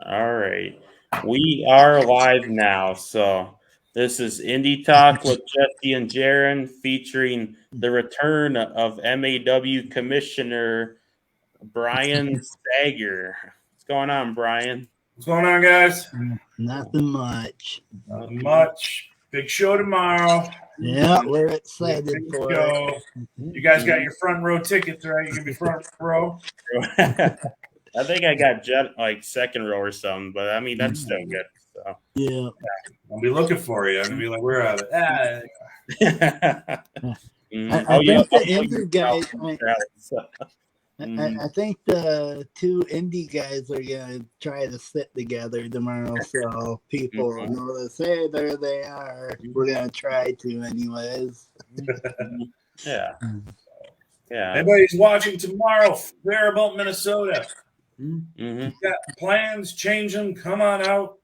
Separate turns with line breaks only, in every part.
All right. We are live now. So this is Indy Talk with Jesse and Jaron featuring the return of MAW Commissioner Brian Sager. What's going on, Brian?
What's going on, guys?
Nothing much.
Nothing much. Big show tomorrow.
Yeah, we're excited for it.
You guys got your front row tickets, right? You can be front row.
I think I got second row or something, but I mean that's still good. So
Yeah.
I'll be looking for you. I'm gonna be like, where are they?
I think the Indy guys. I think the two Indie guys are gonna try to sit together tomorrow, so people will notice. Hey, there they are. We're gonna try to, anyways.
Yeah.
Anybody's watching tomorrow, Faribault, Minnesota.
Mm-hmm.
Got plans, change them, come on out.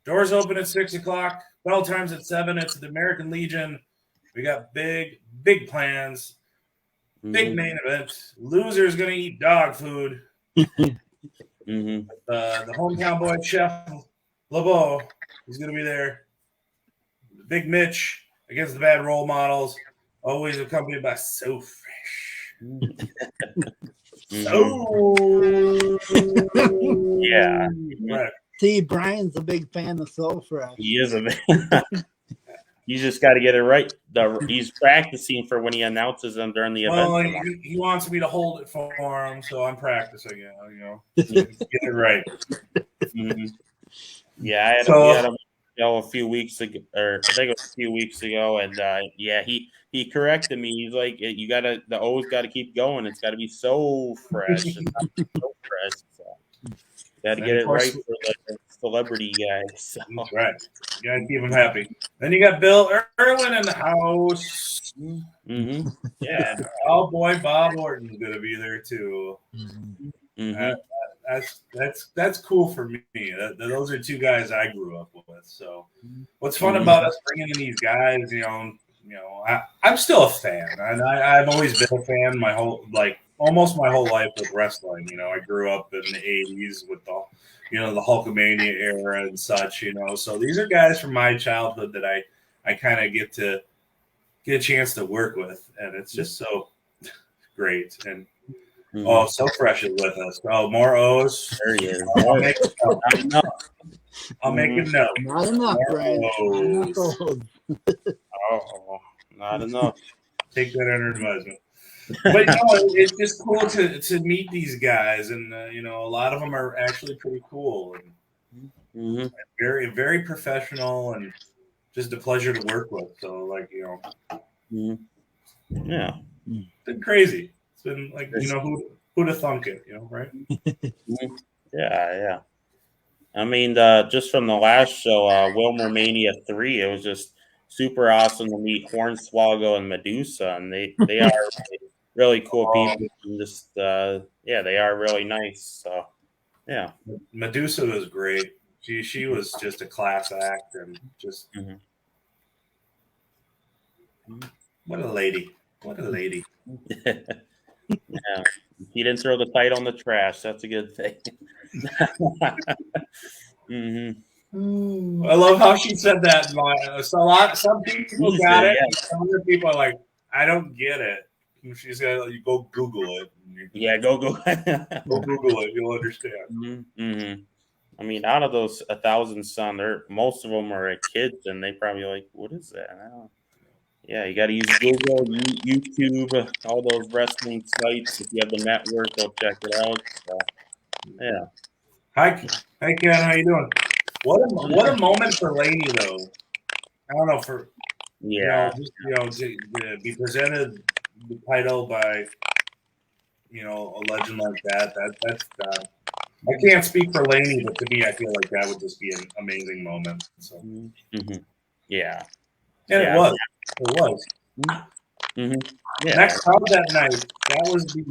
Doors open at 6:00. Bell time's at 7. It's the American Legion. We got big plans. Big main event. Loser's gonna eat dog food. The hometown boy chef LeBeau is gonna be there. Big Mitch against the bad role models, always accompanied by So Fresh.
Yeah.
Right.
See, Brian's a big fan of So Fresh.
He is a man. You just got to get it right. He's practicing for when he announces them during the event.
Well, he wants me to hold it for him, so I'm practicing it. Get it right.
Yeah, I had him a few weeks ago, or I think it was a few weeks ago, and he corrected me. He's like, the O's got to keep going. It's got to be so fresh, and not so fresh. So got to get it right for the celebrity guys. So.
Right. You got to keep them happy. Then you got Bill Irwin in the house.
Yeah.
Oh boy, Bob Orton's gonna be there too. That's cool for me. Those are two guys I grew up with. So, what's fun about us bringing in these guys? I'm still a fan, and I've always been a fan almost my whole life with wrestling. I grew up in the '80s with the Hulkamania era and such. So these are guys from my childhood that I kind of get a chance to work with, and it's just so great. And So Fresh is with us. Oh, more O's.
There he is.
I'll make a note.
Not enough, Brian.
Not enough.
Take that under advisement. But it's just cool to meet these guys, and a lot of them are actually pretty cool and very, very professional, and just a pleasure to work with. So,
yeah,
it's been crazy. It's been who'd have thunk it, right?
Yeah. I mean, just from the last show, Wilmer Mania 3, it was just super awesome to meet Hornswoggle and Medusa, and they are really cool people. And just they are really nice. So yeah,
Medusa was great. She was just a class act, and just what a lady.
Yeah, he didn't throw the title in the trash. That's a good thing.
I love how she said that. Some people got it. And some other people are like, I don't get it. She's got you go Google it.
Yeah, go
Google it. You'll understand.
I mean, out of those 1,000 some, most of them are kids, and they probably like, what is that? I don't know. Yeah, you got to use Google, YouTube, all those wrestling sites. If you have the network, go check it out. So, yeah.
Hi, Ken. How you doing? What a moment for Laney, though. I don't know to be presented the title by a legend like that. That's I can't speak for Laney, but to me, I feel like that would just be an amazing moment. So.
Yeah.
And it was. Yeah. That crowd that night, that was the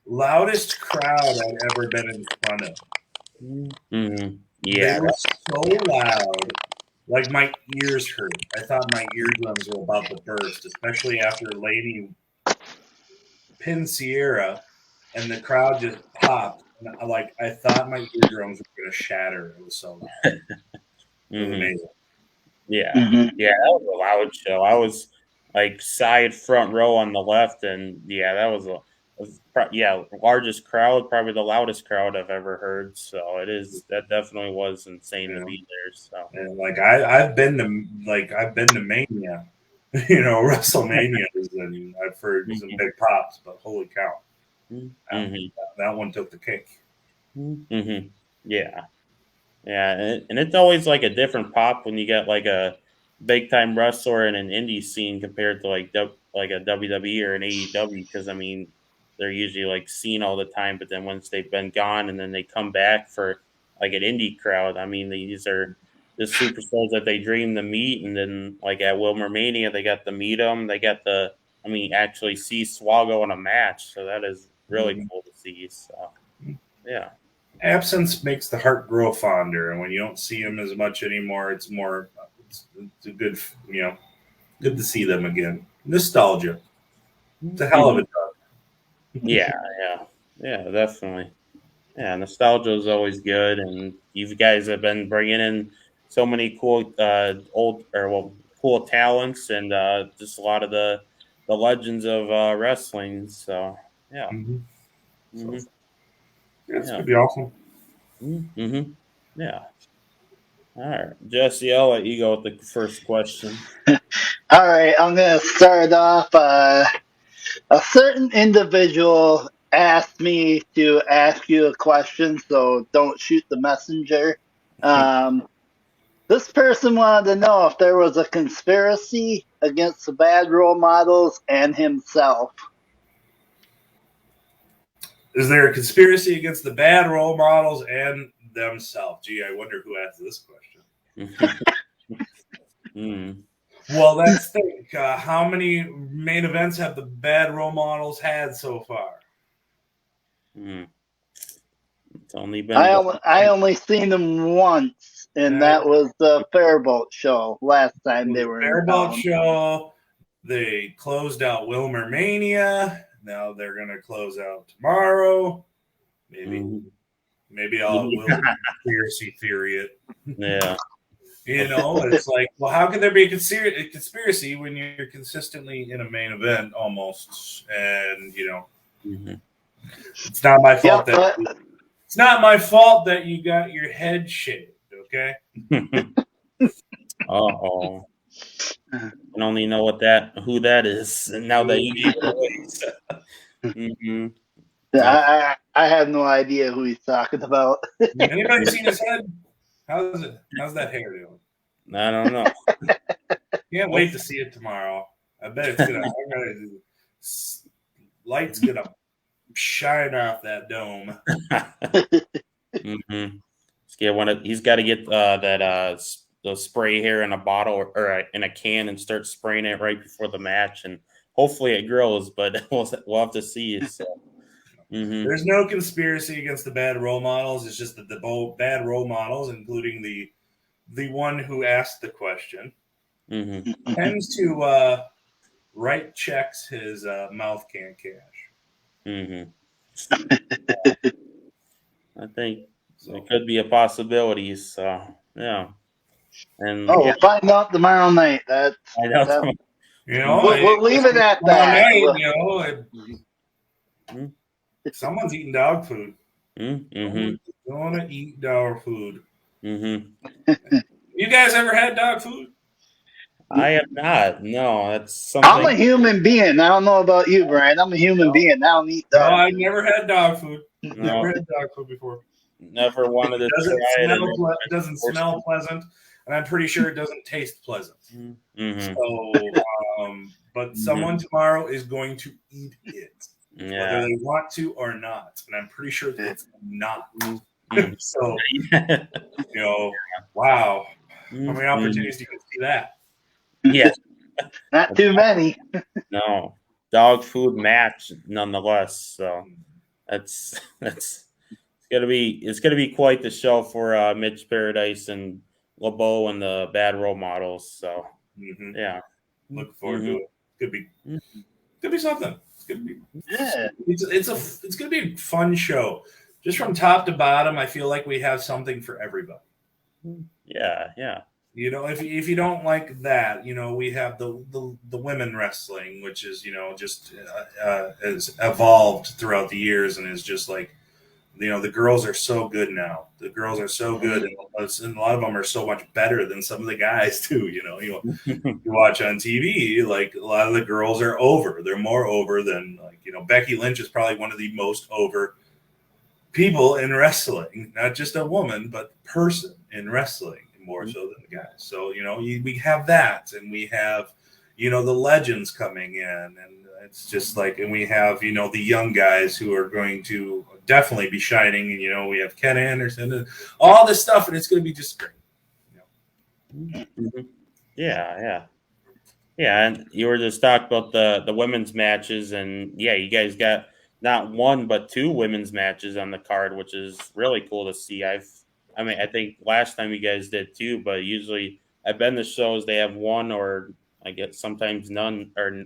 loudest crowd I've ever been in front of.
Yeah.
They were so loud, like my ears hurt. I thought my eardrums were about to burst, especially after Laney pinned Sierra, and the crowd just popped. And I thought my eardrums were going to shatter. It was so loud. It was amazing.
Yeah,
Mhm.
yeah, that was a loud show. I was like side front row on the left, and yeah, that was largest crowd, probably the loudest crowd I've ever heard. So that definitely was insane to be there. So
And I've been to Mania, WrestleManias, and I've heard some big pops, but holy cow, that one took the cake.
Yeah, yeah, and it's always like a different pop when you get like a big time wrestler in an indie scene compared to like a WWE or an AEW, because I mean they're usually like seen all the time, but then once they've been gone and then they come back for like an indie crowd, I mean these are the superstars that they dream to meet, and then like at Wilmer Mania they got to meet them, they got the actually see Swaggo in a match, so that is really cool to see. So yeah.
Absence makes the heart grow fonder, and when you don't see them as much anymore, it's a good, good to see them again. Nostalgia. It's a hell of a drug.
Yeah, definitely. Yeah, nostalgia is always good, and you guys have been bringing in so many cool, cool talents, and just a lot of the legends of wrestling. So yeah,
So
hmm
it's
yeah,
gonna be awesome.
yeah. All right, Jesse, I'll let you go with the first question.
All right, I'm going to start off. A certain individual asked me to ask you a question, so don't shoot the messenger. Um, this person wanted to know if there was a conspiracy against the bad role models and himself.
Is there a conspiracy against the bad role models and themselves? Gee, I wonder who asked this question. Well, let's think. How many main events have the bad role models had so far?
It's only been
I only seen them once, and that was the Fairbolt show last time they were in
Fairbolt
town.
show. They closed out Wilmer Mania. Now they're going to close out tomorrow. Maybe I'll conspiracy theory it.
Yeah.
It's like, well, how can there be a conspiracy when you're consistently in a main event almost? And it's not my fault it's not my fault that you got your head shaved. Okay.
Uh-oh. I don't only know who that is, and now that you gave it away.
I have no idea who he's talking about.
Anybody seen his head? How's it? How's that hair doing?
I don't know.
Can't wait to see it tomorrow. I bet it's gonna. Light's gonna shine off that dome.
He's got to get that the spray hair in a bottle or in a can and start spraying it right before the match, and hopefully it grows. But we'll have to see. So.
There's no conspiracy against the bad role models. It's just that the bad role models, including the one who asked the question, tends to write checks his mouth can't cash.
I think it could be a possibility. So yeah, and
we'll find out tomorrow night. We'll leave it at that.
Someone's eating dog food. Someone's gonna eat dog food. You guys ever had dog food?
I have not. No, that's something.
I'm a human being. I don't know about you, Brian. I'm a human being. I don't eat dog.
No, I never had dog food. Never had dog food before.
Never wanted to try it.
It doesn't smell pleasant, and I'm pretty sure it doesn't taste pleasant. So, but someone tomorrow is going to eat it, whether they want to or not. And I'm pretty sure it's not. So, wow. How many opportunities do you see that?
Yeah.
Not too many.
No. Dog food match nonetheless. So it's gonna be quite the show for Mitch Paradise and LeBeau and the bad role models. So yeah.
Look forward to it. Could be something. It's gonna be it's gonna be a fun show. just from top to bottom, I feel like we have something for everybody.
Yeah.
You know, if you don't like that, you know, we have the women wrestling, which is, you know, just has evolved throughout the years and is just like, you know, the girls are so good now. The girls are so good, and a lot of them are so much better than some of the guys too. You know, you watch on TV, like a lot of the girls are over. They're more over than, like, you know, Becky Lynch is probably one of the most over people in wrestling, not just a woman, but person in wrestling, more so than the guys. So, you know, we have that, and we have, you know, the legends coming in, and it's just like, and we have, you know, the young guys who are going to definitely be shining, and, you know, we have Ken Anderson and all this stuff, and it's going to be just great. You know?
Yeah. And you were just talking about the women's matches, and yeah, you guys got not one but two women's matches on the card, which is really cool to see. I think last time you guys did two, but usually I've been to shows they have one or I guess sometimes none or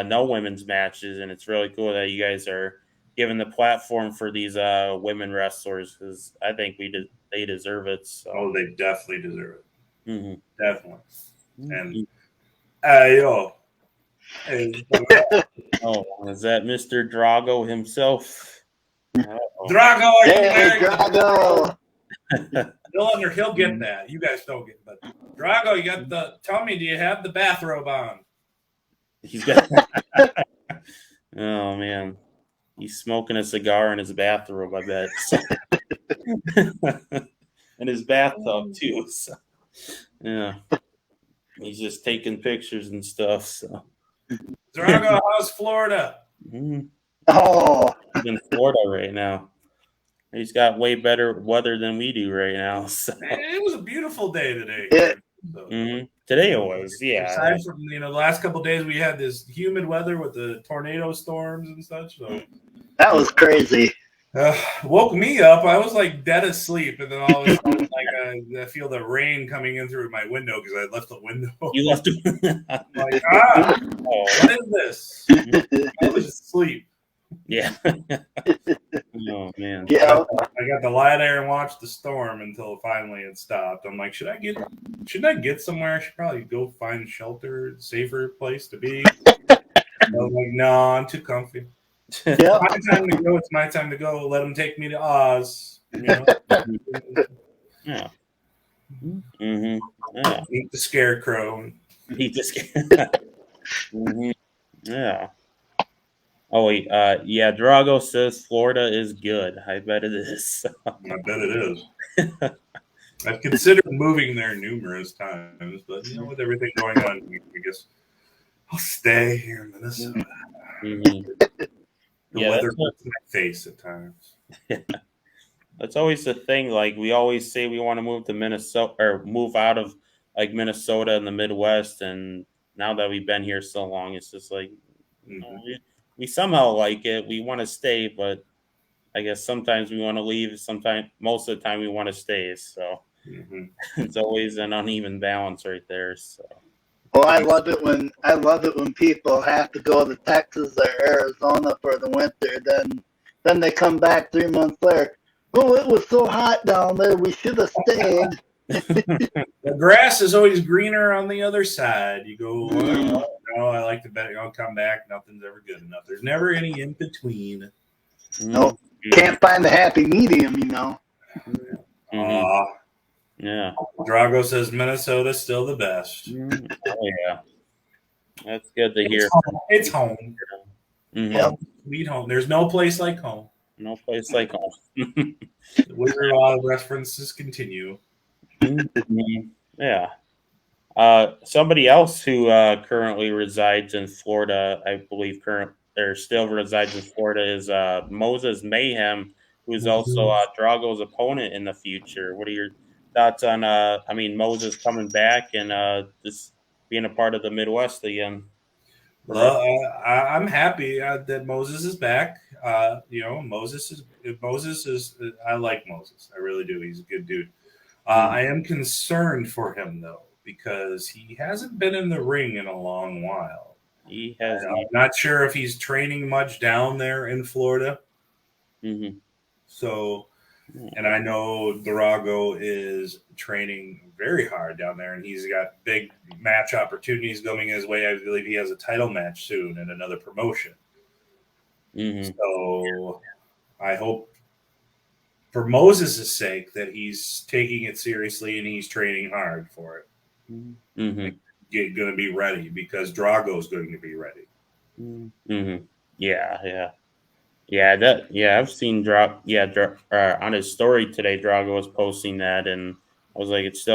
no women's matches, and it's really cool that you guys are giving the platform for these women wrestlers because I think they deserve it. So.
Oh, they definitely deserve it.
Mm-hmm.
Definitely.
Mm-hmm.
And yo. Hey,
oh, is that Mr. Drago himself?
Drago,
hey, Drago.
He'll get that. You guys don't get it. But Drago, you got the. Tell me, do you have the bathrobe on?
He's got. Oh man, he's smoking a cigar in his bathrobe. I bet. In his bathtub too. So. Yeah, he's just taking pictures and stuff. So.
Drago, how's Florida?
Mm-hmm.
Oh,
He's in Florida right now. He's got way better weather than we do right now. So.
It was a beautiful day today.
Yeah.
So,
Today it was, yeah.
Aside from, you know, the last couple of days we had this humid weather with the tornado storms and such. So
that was crazy.
Woke me up. I was like dead asleep, and then all of a sudden, like I feel the rain coming in through my window because I left the window.
You left it.
Like, what is this? I was asleep.
Yeah. Oh man.
Yeah.
I got to lie there and watch the storm until finally it stopped. I'm like, shouldn't I get somewhere? I should probably go find shelter, safer place to be. I was like, no, I'm too comfy.
Yeah.
My time to go. It's my time to go. Let them take me to Oz. You know?
Yeah. Mm-hmm. Yeah.
Eat the scarecrow.
Eat the mm-hmm. Yeah. Oh wait, yeah, Drago says Florida is good. I bet it is.
I bet it is. I've considered moving there numerous times, but you know, with everything going on, I guess I'll stay here in Minnesota.
Mm-hmm.
The weather hurts my face at times.
That's always the thing. Like we always say, we want to move to Minnesota or move out of like Minnesota and the Midwest, and now that we've been here so long, it's just like. We somehow like it. We want to stay, but I guess sometimes we want to leave. Sometimes, most of the time, we want to stay. So it's always an uneven balance right there. So.
Well, I love it when people have to go to Texas or Arizona for the winter. Then they come back 3 months later. Oh, it was so hot down there. We should have stayed.
The grass is always greener on the other side. You go, no, I like to bet I'll come back. Nothing's ever good enough. There's never any in between.
No, can't find the happy medium, you know.
Yeah.
Drago says Minnesota's still the best.
Oh yeah, that's good to hear.
It's home.
Yep.
Sweet home. There's no place like home.
No place like home.
The Wizard of Oz references continue.
Yeah. Somebody else who currently resides in Florida, I believe, still resides in Florida, is Moses Mayhem, who's also Drago's opponent in the future. What are your thoughts on? Moses coming back and just being a part of the Midwest again?
Well, I'm happy that Moses is back. Moses is. I like Moses. I really do. He's a good dude. I am concerned for him though, because he hasn't been in the ring in a long while.
He has.
I'm not sure if he's training much down there in Florida.
Mm-hmm.
So, and I know Drago is training very hard down there, and he's got big match opportunities coming his way. I believe he has a title match soon and another promotion.
Mm-hmm.
So I hope for Moses' sake that he's taking it seriously and he's training hard for it.
Mm-hmm.
Going to be ready because Drago's going to be ready.
Mm-hmm. Yeah. I've seen on his story today, Drago was posting that, and I was like, it's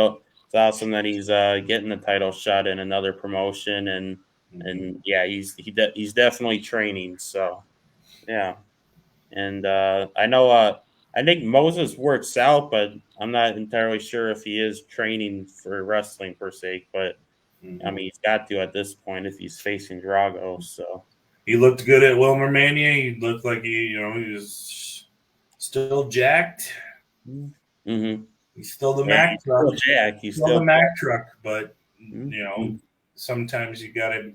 awesome that he's getting the title shot in another promotion, and yeah, he's definitely training. So yeah, and I know I think Moses works out, but I'm not entirely sure if he is training for wrestling per se. But I mean, he's got to at this point if he's facing Drago. So.
He looked good at Wilmer Mania. He looked like he was still jacked.
Mm-hmm.
He's still the Mack truck.
He's
still the Mack truck, but sometimes you got to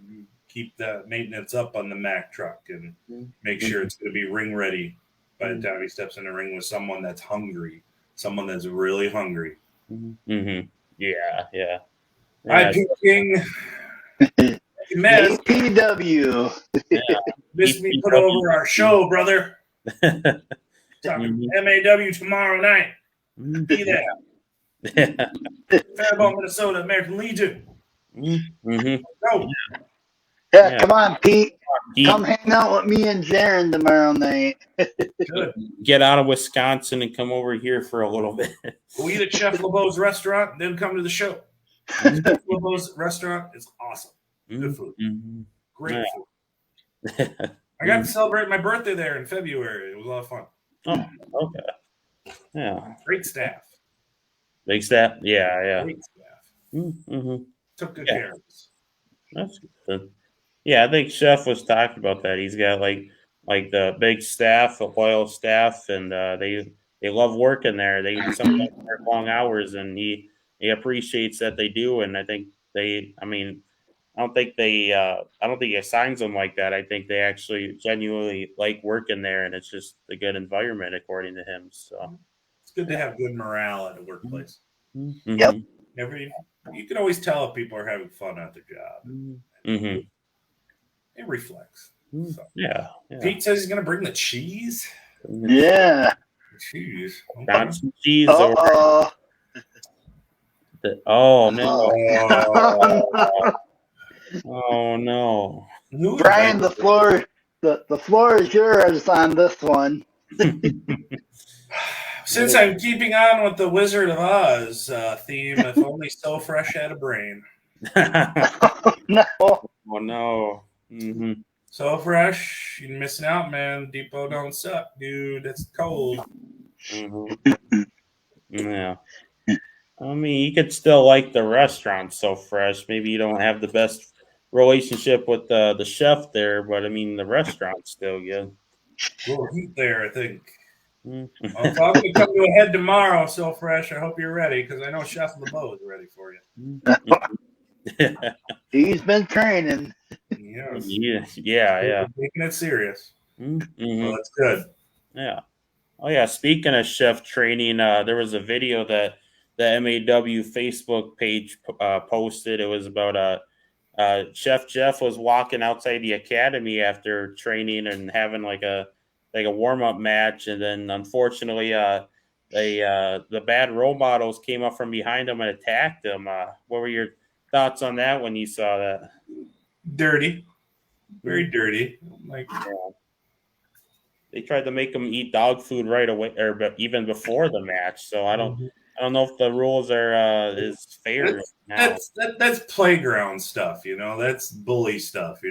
keep the maintenance up on the Mack truck and make sure it's going to be ring ready by the time he steps in the ring with someone that's hungry, someone that's really hungry.
Mm-hmm. Yeah.
I'm picking
APW.
Missed me put over our show, brother. Talking MAW tomorrow night. Be there. Faribault, Minnesota, American Legion. Go.
Yeah, come on, Pete. Come hang out with me and Jaron tomorrow night.
Good.
Get out of Wisconsin and come over here for a little bit.
Go eat at Chef LeBeau's restaurant, then come to the show. Chef LeBeau's restaurant is awesome. Good food. Great food. I got to celebrate my birthday there in February. It was a lot of fun.
Oh, okay. Yeah.
Great staff.
Big staff? Yeah.
Great staff. Took good care of us.
That's good. Yeah, I think Chef was talking about that. He's got like the big staff, a loyal staff, and they love working there. They sometimes work long hours, and he appreciates that they do. And I think I don't think he assigns them like that. I think they actually genuinely like working there, and it's just a good environment according to him. So
it's good to have good morale at a workplace.
Yep.
You can always tell if people are having fun at their job. It reflects. So.
Yeah.
Pete says he's going to bring the cheese.
Yeah.
Cheese.
Got some cheese.
Oh
no. Oh no.
Brian, the floor is yours on this one.
Since I'm keeping on with the Wizard of Oz theme, if only So Fresh had a brain.
No.
Oh no.
So Fresh, you're missing out, man. Depot don't suck, dude. It's cold.
Yeah. I mean, you could still like the restaurant So Fresh. Maybe you don't have the best relationship with the chef there, but I mean, the restaurant's still good.
A little heat there, I think. If I'm going to come to a head tomorrow, So Fresh, I hope you're ready because I know Chef LeBeau is ready for you.
He's been training.
Yes.
Yeah.
Taking it serious. Well, that's good.
Yeah. Oh yeah. Speaking of chef training, there was a video that the MAW Facebook page posted. It was about Chef Jeff was walking outside the academy after training and having like a warm up match, and then unfortunately, the bad role models came up from behind him and attacked him. What were your thoughts on that when you saw that?
Dirty, very dirty.
They tried to make him eat dog food right away, or even before the match. So I don't know if the rules are is fair.
That's playground stuff, That's bully stuff,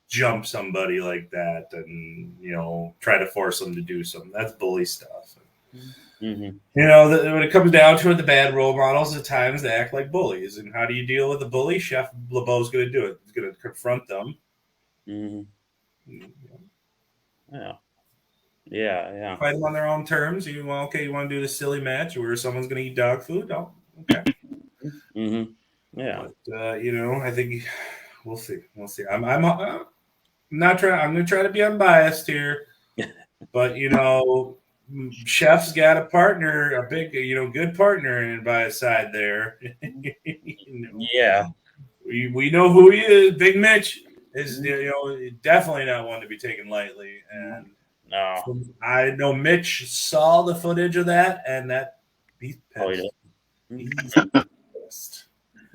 jump somebody like that and try to force them to do something. That's bully stuff. When it comes down to it, the bad role models at times they act like bullies. And how do you deal with a bully? Chef LeBeau's going to do it. He's going to confront them.
Yeah.
Fight them on their own terms. You want to do this silly match where someone's going to eat dog food? Oh, okay.
Yeah.
But, I think we'll see. I'm not trying. I'm going to try to be unbiased here. But Chef's got a partner, a big, good partner by his side there.
Yeah.
We know who he is. Big Mitch is definitely not one to be taken lightly. And
No.
I know Mitch saw the footage of that, and that he's
Oh,
pissed.
yeah.
He's pissed.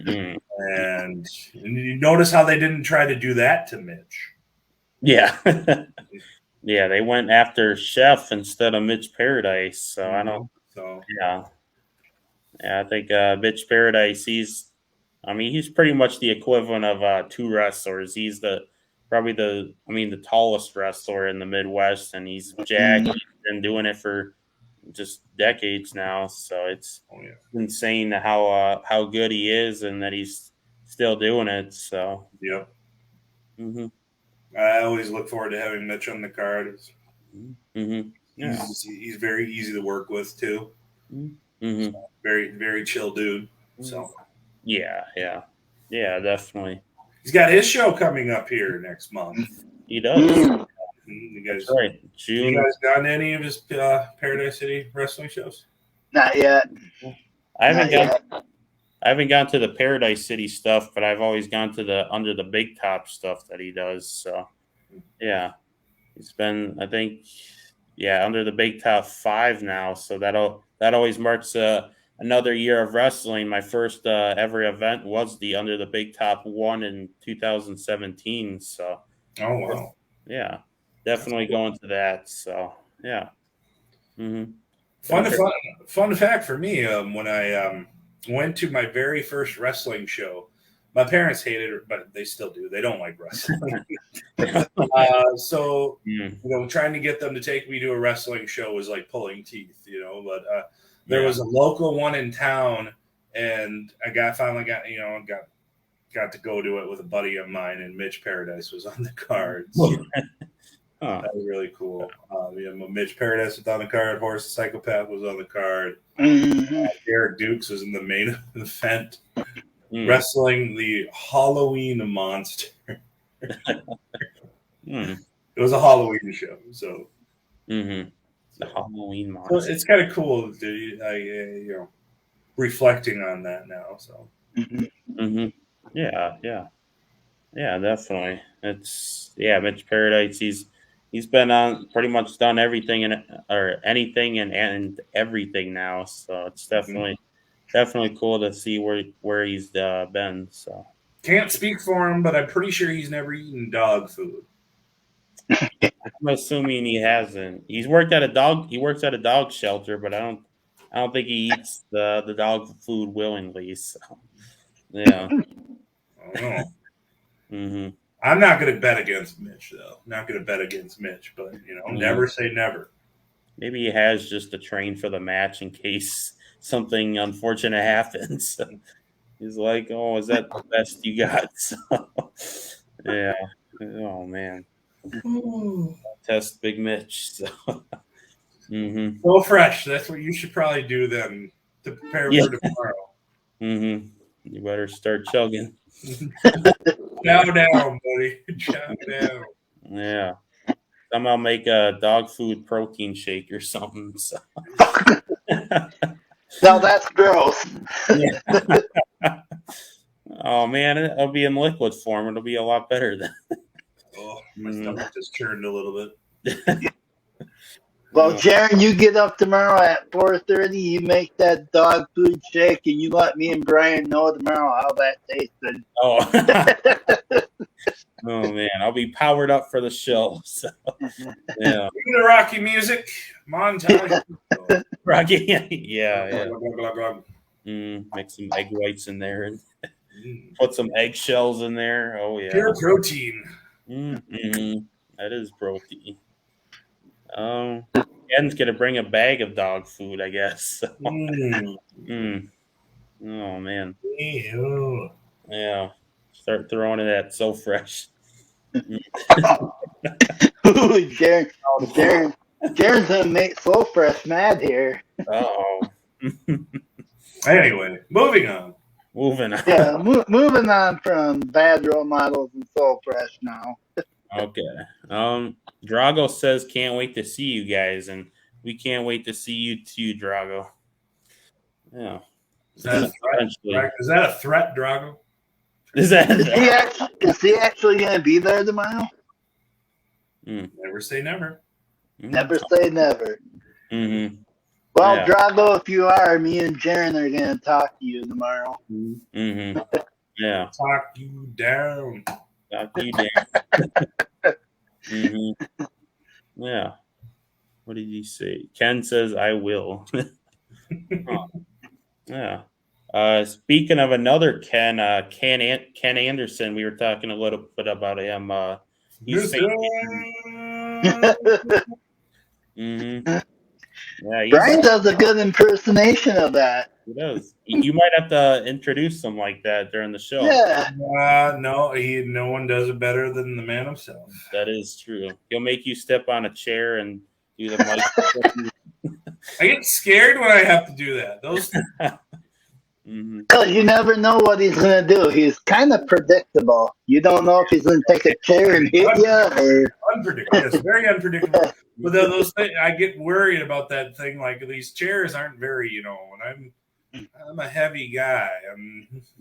Mm.
And you notice how they didn't try to do that to Mitch.
Yeah. Yeah, they went after Chef instead of Mitch Paradise. So I don't.
So
Yeah. Yeah, I think Mitch Paradise. He's pretty much the equivalent of two wrestlers. He's probably the tallest wrestler in the Midwest, and he's jacked. He's been doing it for just decades now. So it's insane how good he is, and that he's still doing it. So
yep.
hmm
I always look forward to having Mitch on the card.
Yeah.
He's very easy to work with too.
So,
very, very chill dude. So
yeah, definitely.
He's got his show coming up here next month.
He does.
You guys,
that's right. June.
You guys gone to any of his Paradise City wrestling shows?
Not yet.
I haven't gone to the Paradise City stuff, but I've always gone to the Under the Big Top stuff that he does. So, yeah, he's been, I think, Under the Big Top 5 now. So that always marks another year of wrestling. My first ever event was the Under the Big Top 1 in 2017. So,
oh wow,
yeah, definitely going to that. So, yeah.
Fun fact for me, when I went to my very first wrestling show, my parents hated it, but they still do. They don't like wrestling. So, trying to get them to take me to a wrestling show was like pulling teeth, but there was a local one in town, and I finally got to go to it with a buddy of mine, and Mitch Paradise was on the card. So that was really cool. Mitch Paradise was on the card. Horse the Psychopath was on the card. Derek Dukes was in the main event, wrestling the Halloween monster. It was a Halloween show, so
the Halloween monster.
So it's kind of cool, reflecting on that now. So
yeah, definitely. It's Mitch Paradise. He's been on pretty much done everything anything and everything now. So it's definitely cool to see where he's been. So
can't speak for him, but I'm pretty sure he's never eaten dog food.
I'm assuming he hasn't. He works at a dog shelter, but I don't think he eats the dog food willingly. So yeah.
I don't know. I'm not going to bet against Mitch, though. Not going to bet against Mitch, but never say never.
Maybe he has just to train for the match in case something unfortunate happens. So he's like, "Oh, is that the best you got?" So, yeah. Oh man. Test Big Mitch. So.
Go fresh. That's what you should probably do then to prepare for tomorrow.
You better start chugging.
Chow down, buddy. Chow down.
Yeah. Somehow make a dog food protein shake or something. So.
No, that's gross.
Oh man, it'll be in liquid form. It'll be a lot better then.
Oh, my stomach just churned a little bit.
Well, Jaron, you get up tomorrow at 4:30. You make that dog food shake, and you let me and Brian know tomorrow how that tasted.
Oh. Oh man, I'll be powered up for the show. So yeah.
The Rocky music montage.
Rocky, yeah. Make some egg whites in there and put some eggshells in there. Oh yeah,
pure protein.
That is protein. Ken's gonna bring a bag of dog food, I guess. So. Oh man.
Ew.
Yeah. Start throwing it at So Fresh.
Jaren's gonna make So Fresh mad here.
Oh.
Anyway, moving on.
Yeah, moving on from bad role models and So Fresh now.
Okay. Drago says can't wait to see you guys, and we can't wait to see you too, Drago. Yeah.
Is that a threat?
Eventually.
Is that a threat, Drago?
Is that
Is he actually going to be there tomorrow?
Never say never.
Never say never.
Mm-hmm.
Well,
Yeah.
Drago, if you are, me and Jaren are going to talk to you tomorrow.
Mm-hmm. Yeah.
Talk you down.
Talk to you, Dan. Mm-hmm. Yeah. What did he say? Ken says I will. Huh. Yeah. Speaking of another Ken, Ken Anderson, we were talking a little bit about him. He's mm-hmm. Yeah,
Brian does a good impersonation of that.
He does. You might have to introduce him like that during the show.
Yeah.
No one does it better than the man himself.
That is true. He'll make you step on a chair and do the mic.
I get scared when I have to do that. Those.
Because you never know what he's going to do. He's kind of predictable. You don't know if he's going to take a chair and hit you or.
Unpredictable. Yes, very unpredictable. But those things, I get worried about that thing. Like these chairs aren't very, and I'm a heavy guy.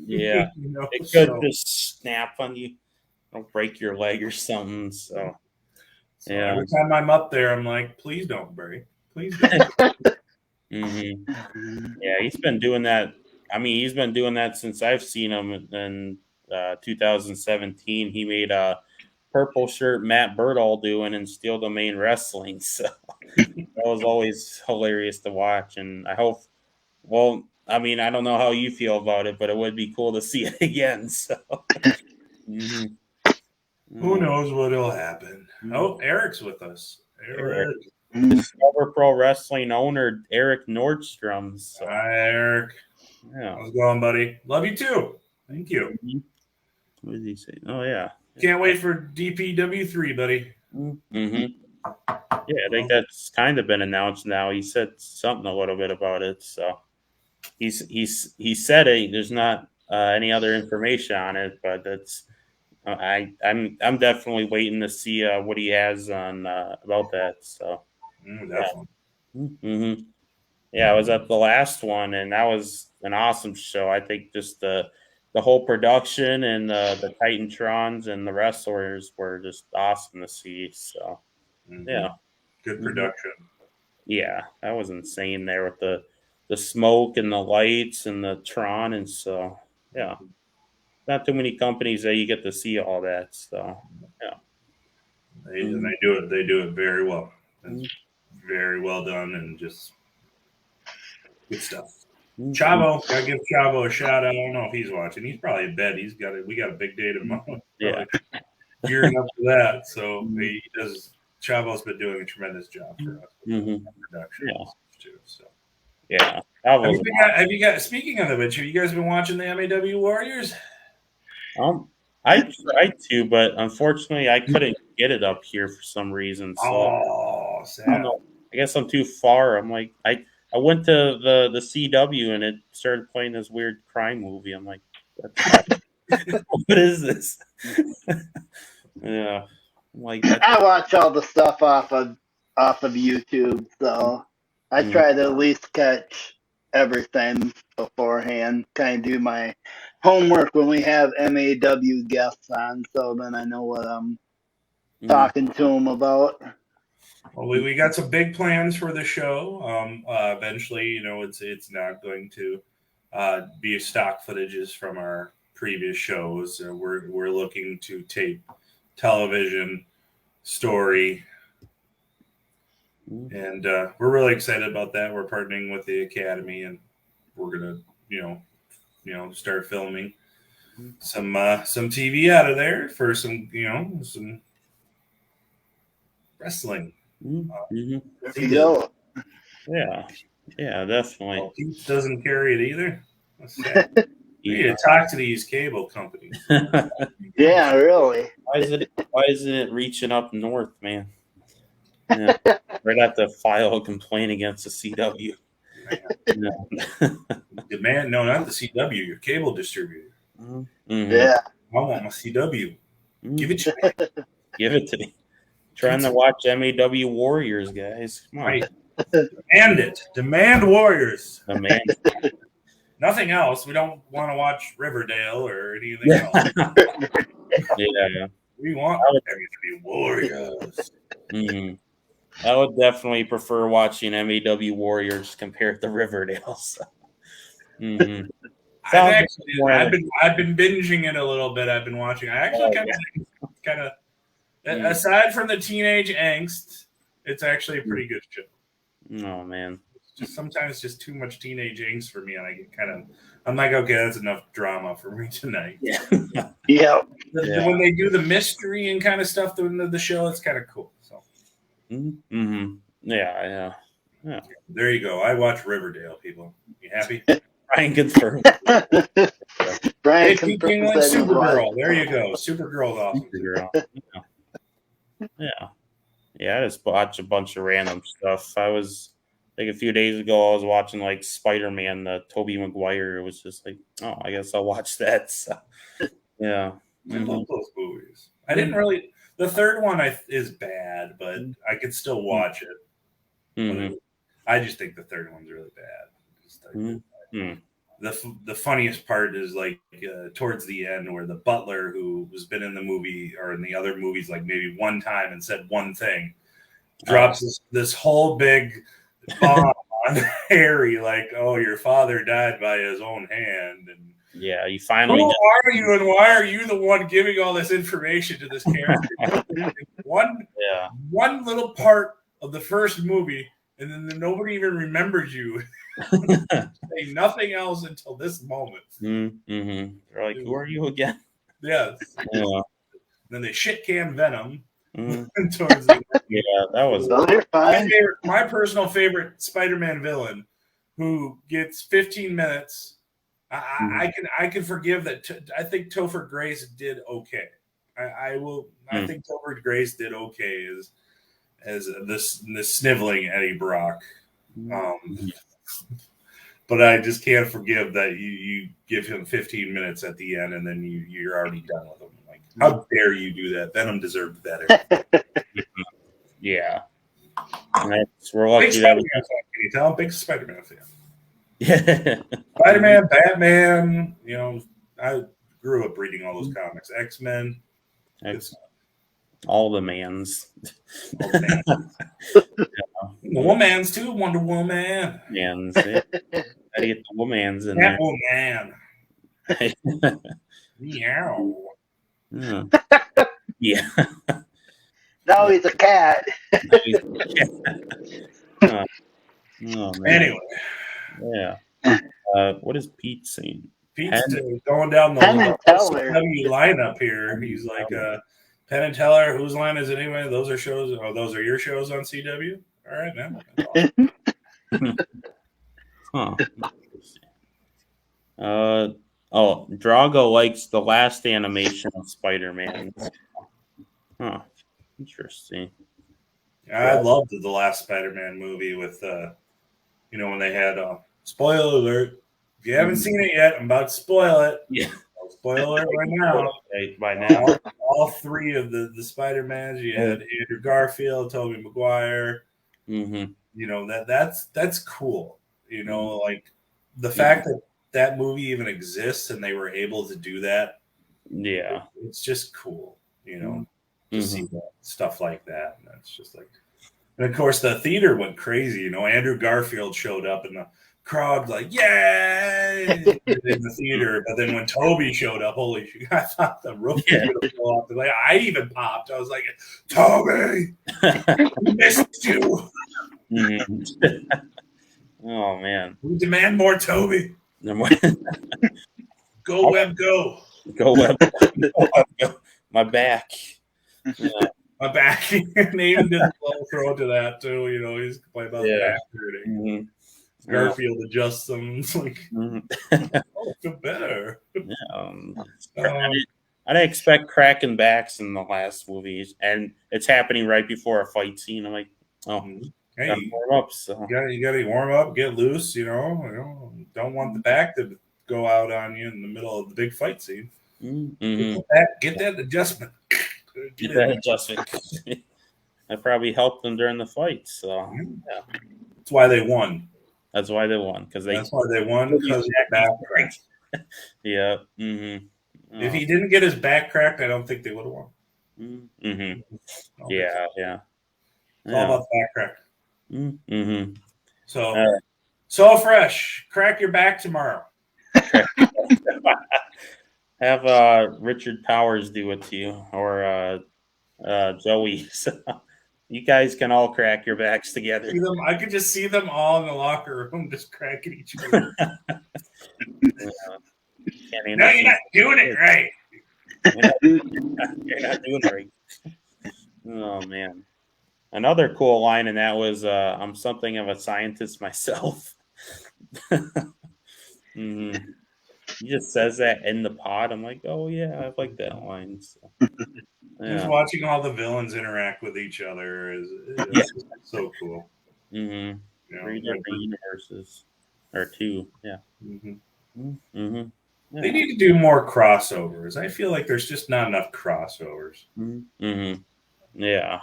Yeah, it could just snap on you, don't break your leg or something. So yeah,
every time I'm up there, I'm like, please don't break. Please don't.
Yeah, he's been doing that. I mean, he's been doing that since I've seen him in 2017. He made a purple shirt Matt Berdahl doing in Steel Domain Wrestling. So that was always hilarious to watch. And I hope, well, I mean, I don't know how you feel about it, but it would be cool to see it again. So
who knows what'll happen? Oh, Eric's with us. Eric.
Discover Pro Wrestling owner Eric Nordstrom. So.
Hi, Eric.
Yeah.
How's it going, buddy? Love you too. Thank you.
What did he say? Oh, yeah.
Can't wait for DPW3, buddy.
Yeah, I think that's kind of been announced now. He said something a little bit about it. So he said it. There's not any other information on it, but that's I'm definitely waiting to see what he has on about that. So
definitely.
Yeah. Yeah, I was at the last one, and that was an awesome show. I think just the whole production and the Titantrons and the wrestlers were just awesome to see. So, yeah,
good production.
Yeah, that was insane there with the smoke and the lights and the Tron, and so yeah, not too many companies that you get to see all that. So, yeah,
they do it. They do it very well. It's very well done, and just. Good stuff. Chavo, gotta give Chavo a shout out. I don't know if he's watching. He's probably in bed. We got a big day tomorrow.
Yeah,
gearing up for that. So he does. Chavo's been doing a tremendous job for us with production too. So
yeah.
Have you got? Speaking of which, have you guys been watching the MAW Warriors?
I tried to, but unfortunately, I couldn't get it up here for some reason. So
sad.
I don't know. I guess I'm too far. I'm like I went to the CW and it started playing this weird crime movie. I'm like, what is this? Yeah, I'm like
I watch all the stuff off of YouTube, so I try to at least catch everything beforehand. Kind of do my homework when we have MAW guests on, so then I know what I'm talking to them about.
Well, we got some big plans for the show. Eventually, it's not going to be stock footages from our previous shows. We're looking to tape television, story, and we're really excited about that. We're partnering with the Academy, and we're gonna, start filming some TV out of there for some wrestling.
There you go.
Yeah, definitely.
Well, Pete doesn't carry it either. You need to talk to these cable companies.
Yeah, really.
Why isn't it reaching up north, man? Yeah. Right at to file a complaint against the CW.
Demand, no, not the CW, your cable distributor.
Yeah.
I want my CW. Give it to me.
Give it to me. Trying to watch MAW Warriors, guys. Come on.
Right. Demand it. Demand Warriors.
Man.
Nothing else. We don't want to watch Riverdale or anything else.
Yeah.
We want MAW Warriors.
Mm-hmm. I would definitely prefer watching MAW Warriors compared to Riverdale. So. Mm-hmm.
I've been binging it a little bit. I've been watching. I actually kind of aside from the teenage angst, it's actually a pretty good show.
Oh man,
it's just sometimes just too much teenage angst for me, and I get I'm like, okay, that's enough drama for me tonight.
Yeah.
When they do the mystery and kind of stuff in the show, it's kind of cool. So.
Mm-hmm. Yeah.
There you go. I watch Riverdale. People, you happy?
Brian confirmed.
Brian
confirmed like Supergirl. There you go. Supergirl's awesome.
Supergirl. Yeah. I just watch a bunch of random stuff. I was like a few days ago. I was watching like Spider-Man, the Tobey Maguire. It was just like, oh, I guess I'll watch that. So, yeah.
I love those movies. I didn't really. The third one is bad, but I could still watch it.
Mm-hmm.
I just think the third one's really bad. The funniest part is like towards the end where the butler who has been in the movie or in the other movies like maybe one time and said one thing drops this whole big bomb on Harry like, oh, your father died by his own hand. And
yeah, you finally.
Who are you and why are you the one giving all this information to this character? One little part of the first movie, and then nobody even remembers you. Say nothing else until this moment.
Mm-hmm. They're like, who are you again?
Yes.
Yeah.
Then they shit can Venom.
Towards the that was
my personal favorite Spider-Man villain, who gets 15 minutes. I can forgive that. I think Topher Grace did okay. I think Topher Grace did okay as this sniveling Eddie Brock. But I just can't forgive that you give him 15 minutes at the end and then you're already done with him. Like, how dare you do that? Venom deserved better.
Yeah. We're lucky that
can you tell? Big Spider-Man fan.
Yeah.
Spider-Man, Batman, I grew up reading all those comics. X-Men.
All the mans.
The Womans too, Wonder Woman.
Mans. Gotta get the Womans in there.
Woman. Meow.
Yeah.
Now he's a cat.
Oh, man.
Anyway.
Yeah. What is Pete saying?
Pete's going down the lineup here. He's like, Penn and Teller, whose line is it anyway? Those are shows. Oh, those are your shows on CW? All right, man.
Drago likes the last animation of Spider-Man. Huh. Interesting.
I loved the last Spider-Man movie with, when they had spoiler alert. If you haven't seen it yet, I'm about to spoil it.
Yeah.
I'll spoil it right now.
By now.
All three of the Spider-Mans. You had Andrew Garfield, Tobey Maguire.
Mm-hmm.
That's cool. Like the fact that movie even exists and they were able to do that.
Yeah.
It's just cool, to see that, stuff like that. And that's just like, and of course the theater went crazy. Andrew Garfield showed up and the crowd like, yay, in the theater. But then when Toby showed up, holy shit, I thought the roof was going to blow up. Like, I even popped. I was like, Toby, we missed you.
Oh, man.
We demand more Toby. Go Web, go.
Go Web. Go. My back. Yeah.
My back. And they even did a little throw to that, too. He's playing about the back. Mm-hmm. Garfield adjusts them. It's like, I feel better.
Yeah, I didn't expect cracking backs in the last movies, and it's happening right before a fight scene. I'm like,
hey,
gotta warm up. So
you gotta warm up, get loose. Don't want the back to go out on you in the middle of the big fight scene.
Mm-hmm.
Get that adjustment.
Get that adjustment. That probably helped them during the fight. So yeah,
that's why they won.
That's why they won because
That's why they won because of the back crack.
Yeah. Mm-hmm. Oh.
If he didn't get his back cracked, I don't think they would have won.
Mm-hmm. Yeah. Yeah.
It's all about the back crack.
Mm-hmm.
So fresh. Crack your back tomorrow.
Have Richard Powers do it to you, or Joey. So you guys can all crack your backs together.
I could just see them all in the locker room just cracking each other. No, you're not doing it right.
You're not doing it right. Oh man. Another cool line, and that was, "I'm something of a scientist myself." Mm-hmm. He just says that in the pod. I'm like, oh yeah, I like that line. So, yeah.
Just watching all the villains interact with each other is so cool.
Mm-hmm. You know, 3 different universes, or 2, yeah. Mm-hmm. Mm-hmm. Yeah.
They need to do more crossovers. I feel like there's just not enough crossovers.
Mm-hmm. Yeah.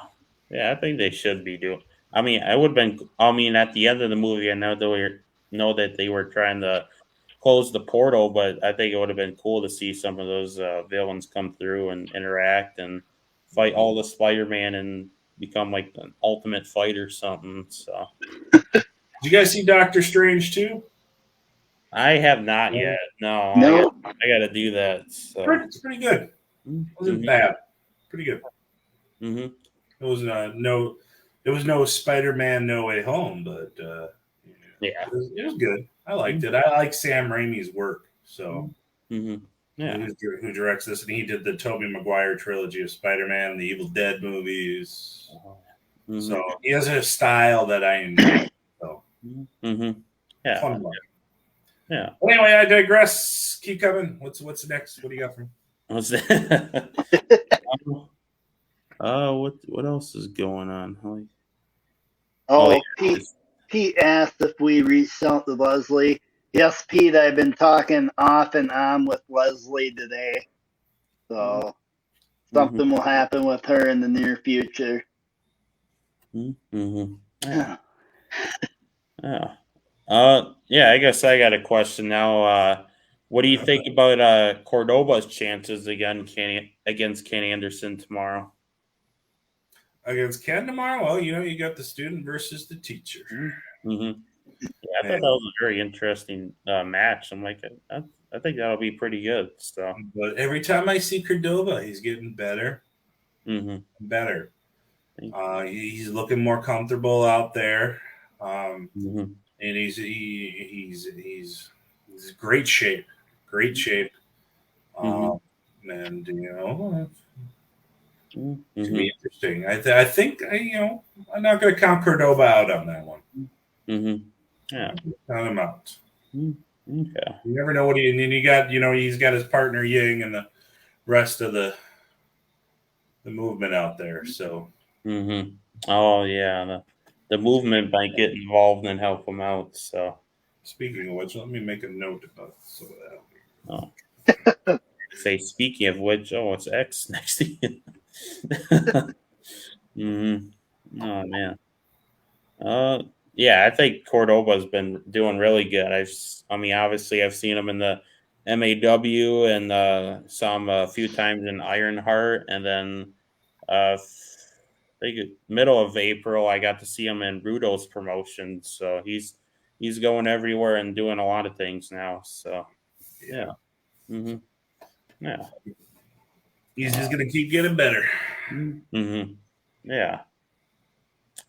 Yeah, I think they should be doing. I mean, I would have been. I mean, at the end of the movie, I know that they were trying to close the portal, but I think it would have been cool to see some of those villains come through and interact and fight all the Spider-Man and become like an ultimate fight or something. So,
did you guys see Doctor Strange too?
I have not yet. No. I got to do that. So.
It's pretty good. It wasn't bad. Pretty good.
Mm-hmm.
It was There was no Spider-Man No Way Home, but
yeah,
it was good. I liked it. I like Sam Raimi's work. So,
yeah,
who directs this? And he did the Tobey Maguire trilogy of Spider-Man and the Evil Dead movies. So he has a style that I enjoy. So,
yeah,
fun one.
Yeah.
Well, anyway, I digress. Keep coming. What's next? What do you got for me?
What's that? What else is going on?
Pete asked if we reached out to Leslie. Yes, Pete, I've been talking off and on with Leslie today. So something will happen with her in the near future.
Yeah. Yeah, I guess I got a question now. What do you think about Cordoba's chances against Ken Anderson tomorrow?
Against Ken tomorrow? Well, you got the student versus the teacher.
Yeah, I thought that was a very interesting match. I'm like, I think that'll be pretty good. So,
but every time I see Cordoba, he's getting better, better. He's looking more comfortable out there, and he's great shape, and it's gonna be interesting. I think I'm not going to count Cordoba out on that one.
Yeah,
count him out.
Okay.
You never know what you got. He's got his partner Ying and the rest of the movement out there. So.
Oh yeah, the movement might get involved and help him out. So.
Speaking of which, let me make a note about some of that.
Oh. Say, speaking of which, it's X next to you. Oh man. Yeah, I think Cordoba's been doing really good. Obviously, I've seen him in the MAW and saw him a few times in Ironheart, and then I think middle of April I got to see him in Rudo's promotion. So he's going everywhere and doing a lot of things now. So yeah. Yeah.
He's just gonna keep getting better.
Yeah.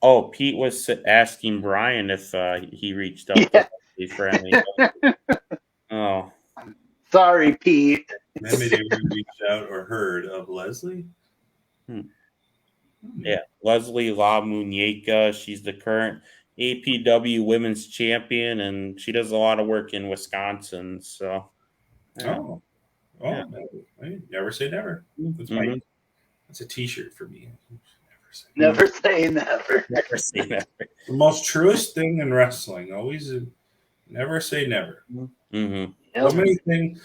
Oh, Pete was asking Brian if he reached out to Leslie for MAW. Oh.
Sorry, Pete.
Maybe they reached out or heard of Leslie.
Yeah, Leslie La Muñeca. She's the current APW Women's Champion, and she does a lot of work in Wisconsin. So.
Yeah. Yeah. Never say never. That's a T-shirt for me.
Never say never.
Never say never.
The most truest thing in wrestling. Always never say never. So many things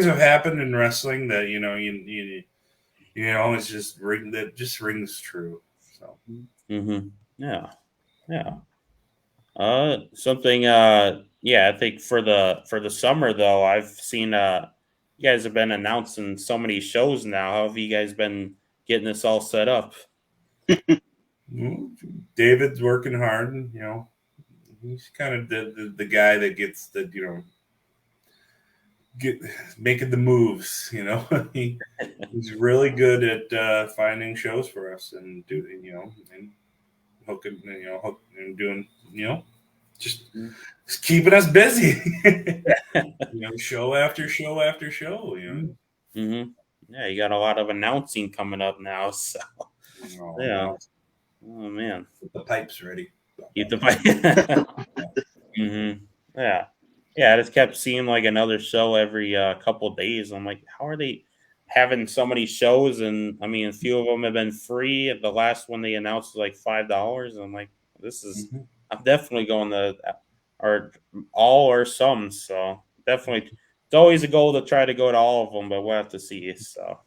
have happened in wrestling that you It's just rings true. So
Yeah. Yeah. Something. Yeah. I think for the summer though, I've seen. You guys have been announcing so many shows now. How have you guys been getting this all set up?
David's working hard, and he's kind of the guy that gets the get making the moves. He's really good at finding shows for us and doing and hooking and doing just keeping us busy. Show after show after show.
Mm-hmm. Yeah, you got a lot of announcing coming up now. So yeah. Oh man,
Get the pipes ready.
keep the fight. Mm-hmm. Yeah. Yeah, I just kept seeing like another show every couple of days. I'm like, how are they having so many shows? And I mean, a few of them have been free. The last one they announced was like $5. I'm like, this is. I'm definitely going to, or all or some. So definitely, it's always a goal to try to go to all of them, but we'll have to see. So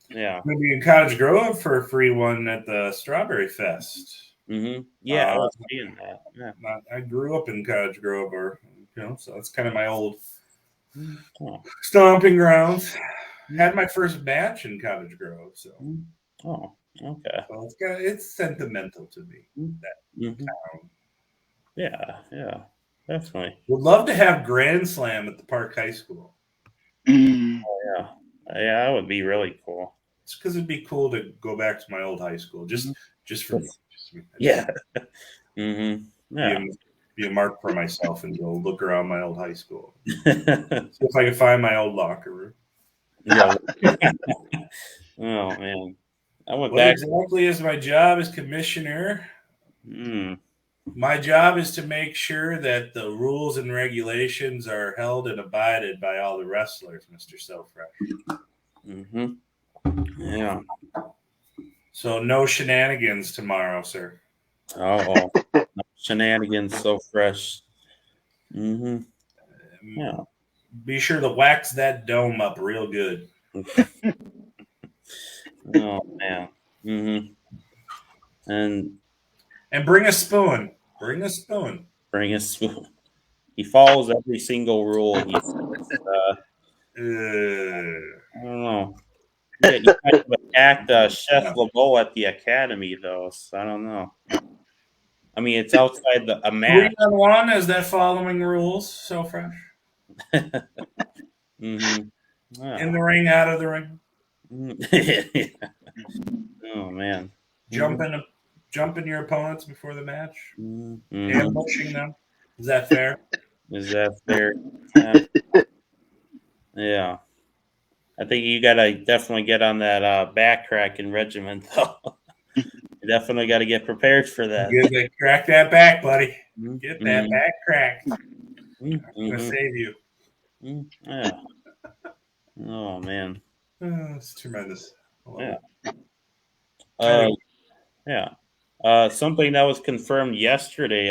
yeah.
I'm gonna be in Cottage Grove for a free one at the Strawberry Fest.
Mm-hmm. Yeah, I was seeing that. Yeah.
I grew up in Cottage Grove, so it's kind of my old
Oh.
stomping grounds. Had my first match in Cottage Grove, so
okay.
So it's sentimental to me. That town.
Yeah, definitely.
Would love to have Grand Slam at the Park High School.
Yeah, that would be really cool.
It's because it'd be cool to go back to my old high school, just for me.
Yeah. Mm-hmm. Yeah.
Be a mark for myself and go look around my old high school. See if I can find my old locker room.
Yeah. Oh man, I went
what
back.
Exactly is my job as commissioner. My job is to make sure that the rules and regulations are held and abided by all the wrestlers, Mr. So Fresh.
Mm-hmm. Yeah.
So no shenanigans tomorrow, sir.
Oh, shenanigans So Fresh. Mm-hmm. Yeah.
Be sure to wax that dome up real good.
Oh man. Mm-hmm.
And bring a spoon. Bring a spoon.
Bring a spoon. He follows every single rule. He says, I don't know. Yeah, you might have attacked Chef LeBeau at the academy, though. So I don't know. I mean, it's outside a match.
3-on-1 is that following rules? So Fresh.
Mm-hmm. Yeah.
In the ring, out of the ring.
Oh man.
Jumping your opponents before the match.
Mm-hmm.
Ambushing them. Is that fair?
Is that fair? Yeah. I think you gotta definitely get on that backtracking regiment, though. You definitely got to get prepared for that.
You gotta crack that back, buddy. Get that back crack. I'm gonna save you.
Yeah. Oh man.
It's tremendous.
Yeah. Yeah. Something that was confirmed yesterday.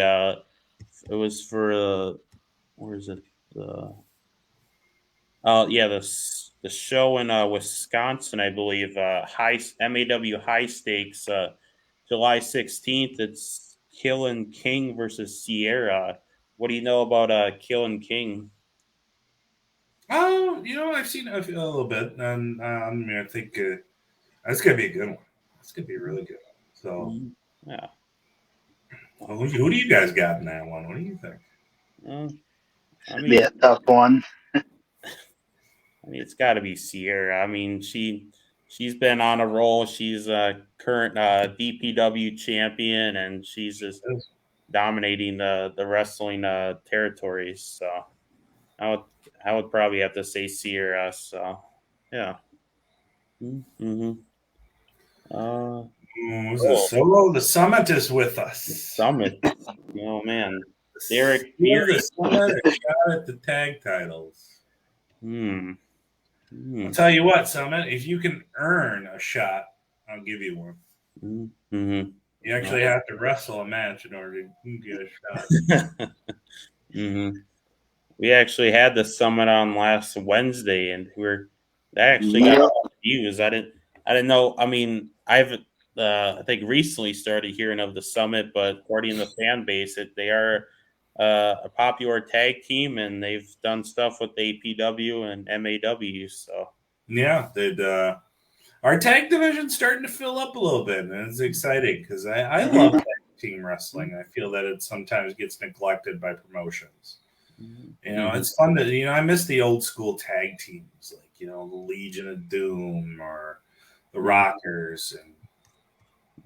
It was for where is it? The show in Wisconsin, I believe. MAW high stakes. July 16th. It's Killing King versus Sierra. What do you know about Killing King?
Oh, I've seen a little bit, and I think that's gonna be a good one. That's gonna be a really good one. So,
yeah.
Well, who do you guys got in that one? What do you think?
I mean, be a tough one.
I mean, it's got to be Sierra. I mean, she's been on a roll. She's a current DPW champion, and she's just dominating the wrestling territories. So I would probably have to say Sierra. So yeah. Mm-hmm.
Who's the solo? The Summit is with us.
The Summit. Oh man,
Derek Beery. The Summit a shot at the tag titles. I'll tell you what, Summit. If you can earn a shot, I'll give you one.
Mm-hmm.
You actually have to wrestle a match in order to get a shot.
Mm-hmm. We actually had the Summit on last Wednesday, and that actually got a lot of views. I I didn't know. I mean, I think recently started hearing of the Summit, but according to the fan base, they are a popular tag team, and they've done stuff with APW and MAW. So
Yeah, our tag division's starting to fill up a little bit, and it's exciting because I love tag team wrestling. I feel that it sometimes gets neglected by promotions. You know, it's fun to, I miss the old school tag teams, like, the Legion of Doom or the Rockers and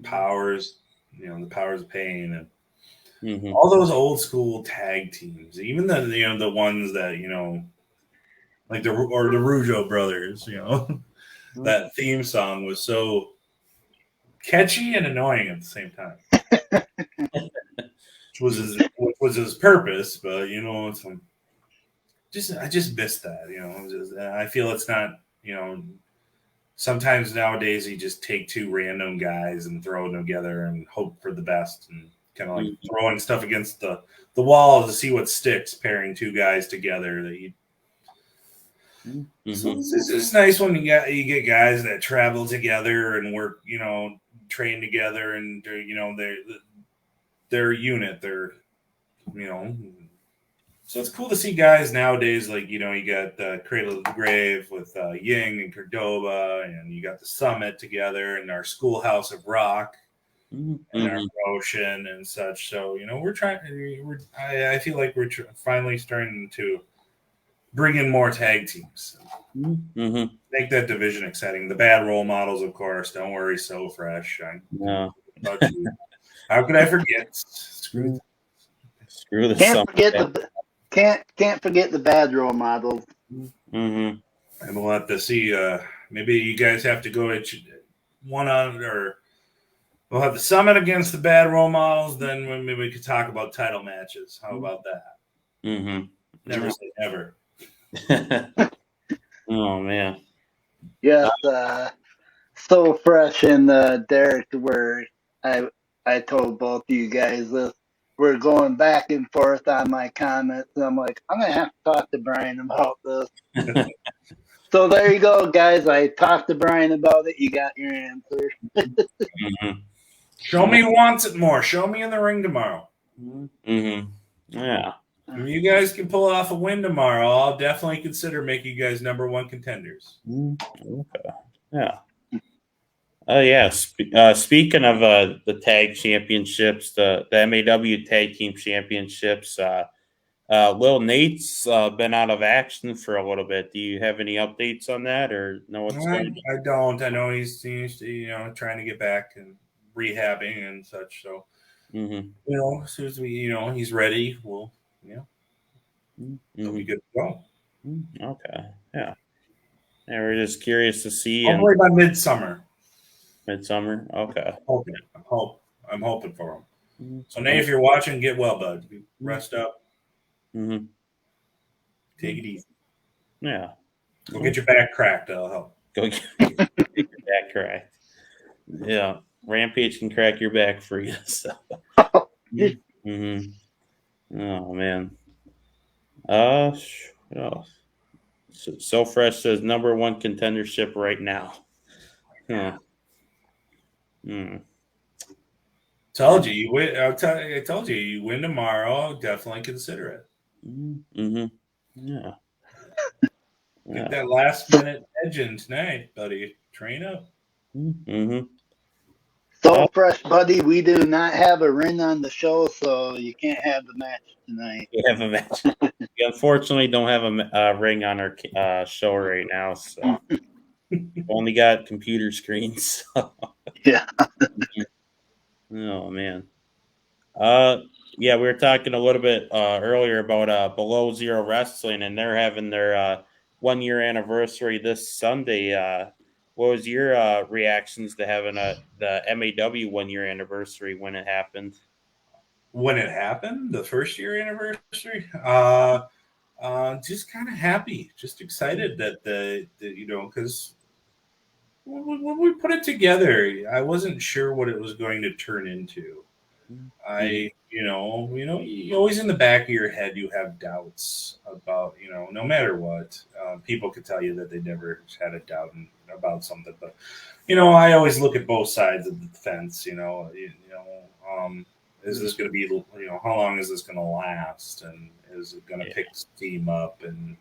Powers, the Powers of Pain and all those old school tag teams. Even the ones that, like the Rougeau brothers, that theme song was so catchy and annoying at the same time. Which was his purpose, but I just miss that. I feel it's not, sometimes nowadays you just take two random guys and throw them together and hope for the best and kind of like throwing stuff against the wall to see what sticks, pairing two guys together that you. So it's just nice when you get guys that travel together and work, train together, and they're a unit. They're, so it's cool to see guys nowadays, like, you got Cradle of the Grave with Ying and Cordoba, and you got the Summit together and our Schoolhouse of Rock and our promotion and such. So, I feel like we're finally starting to bring in more tag teams. Make that division exciting. The bad role models, of course. Don't worry, So Fresh. How could I forget? Screw
the
Can't forget the bad role models.
And we'll have to see. Maybe you guys have to go at one on, or we'll have the Summit against the bad role models. Then maybe we could talk about title matches. How about that? Never say never.
Oh man.
Yes, So Fresh and Derek I told both of you guys this. We're going back and forth on my comments, and I'm like, I'm gonna have to talk to Brian about this. So there you go, guys. I talked to Brian about it. You got your answer.
Show me who wants it more. Show me in the ring tomorrow.
Yeah.
If you guys can pull off a win tomorrow, I'll definitely consider making you guys number one contenders.
Okay. Yeah. Oh yeah. Speaking of the tag championships, the MAW tag team championships, Lil Nate's been out of action for a little bit. Do you have any updates on that, or know what's going on?
I don't. I know he's trying to get back and rehabbing and such. So as soon as he's ready, we'll he'll be good to go.
Okay. Yeah. Yeah, we're just curious to see.
Hopefully by midsummer.
Midsummer. Okay.
I'm hoping for him. So Nate, if you're watching, get well, bud. Rest up. Take it easy.
Yeah.
Go get your back cracked. That'll help.
Go get your back cracked. Yeah. Rampage can crack your back for you. So. Oh man. What else? So Fresh says number one contendership right now. Huh.
Told you, you win. I told you, you win tomorrow. Definitely consider it.
Yeah.
Get that last minute edge in tonight, buddy. Train up.
So Fresh, buddy, we do not have a ring on the show, so you can't have the match tonight.
We have a match. We unfortunately don't have a ring on our show right now, so we've only got computer screens. So.
Yeah.
Oh man. Yeah, we were talking a little bit earlier about Below Zero Wrestling, and they're having their 1 year anniversary this Sunday. What was your reactions to having the MAW 1 year anniversary when it happened?
When it happened, the first year anniversary, just kind of happy, just excited that because when we put it together, I wasn't sure what it was going to turn into. You always in the back of your head, you have doubts about, no matter what, people could tell you that they never had a doubt about something, but, I always look at both sides of the fence, is this going to be, how long is this going to last? And is it going to pick steam up? And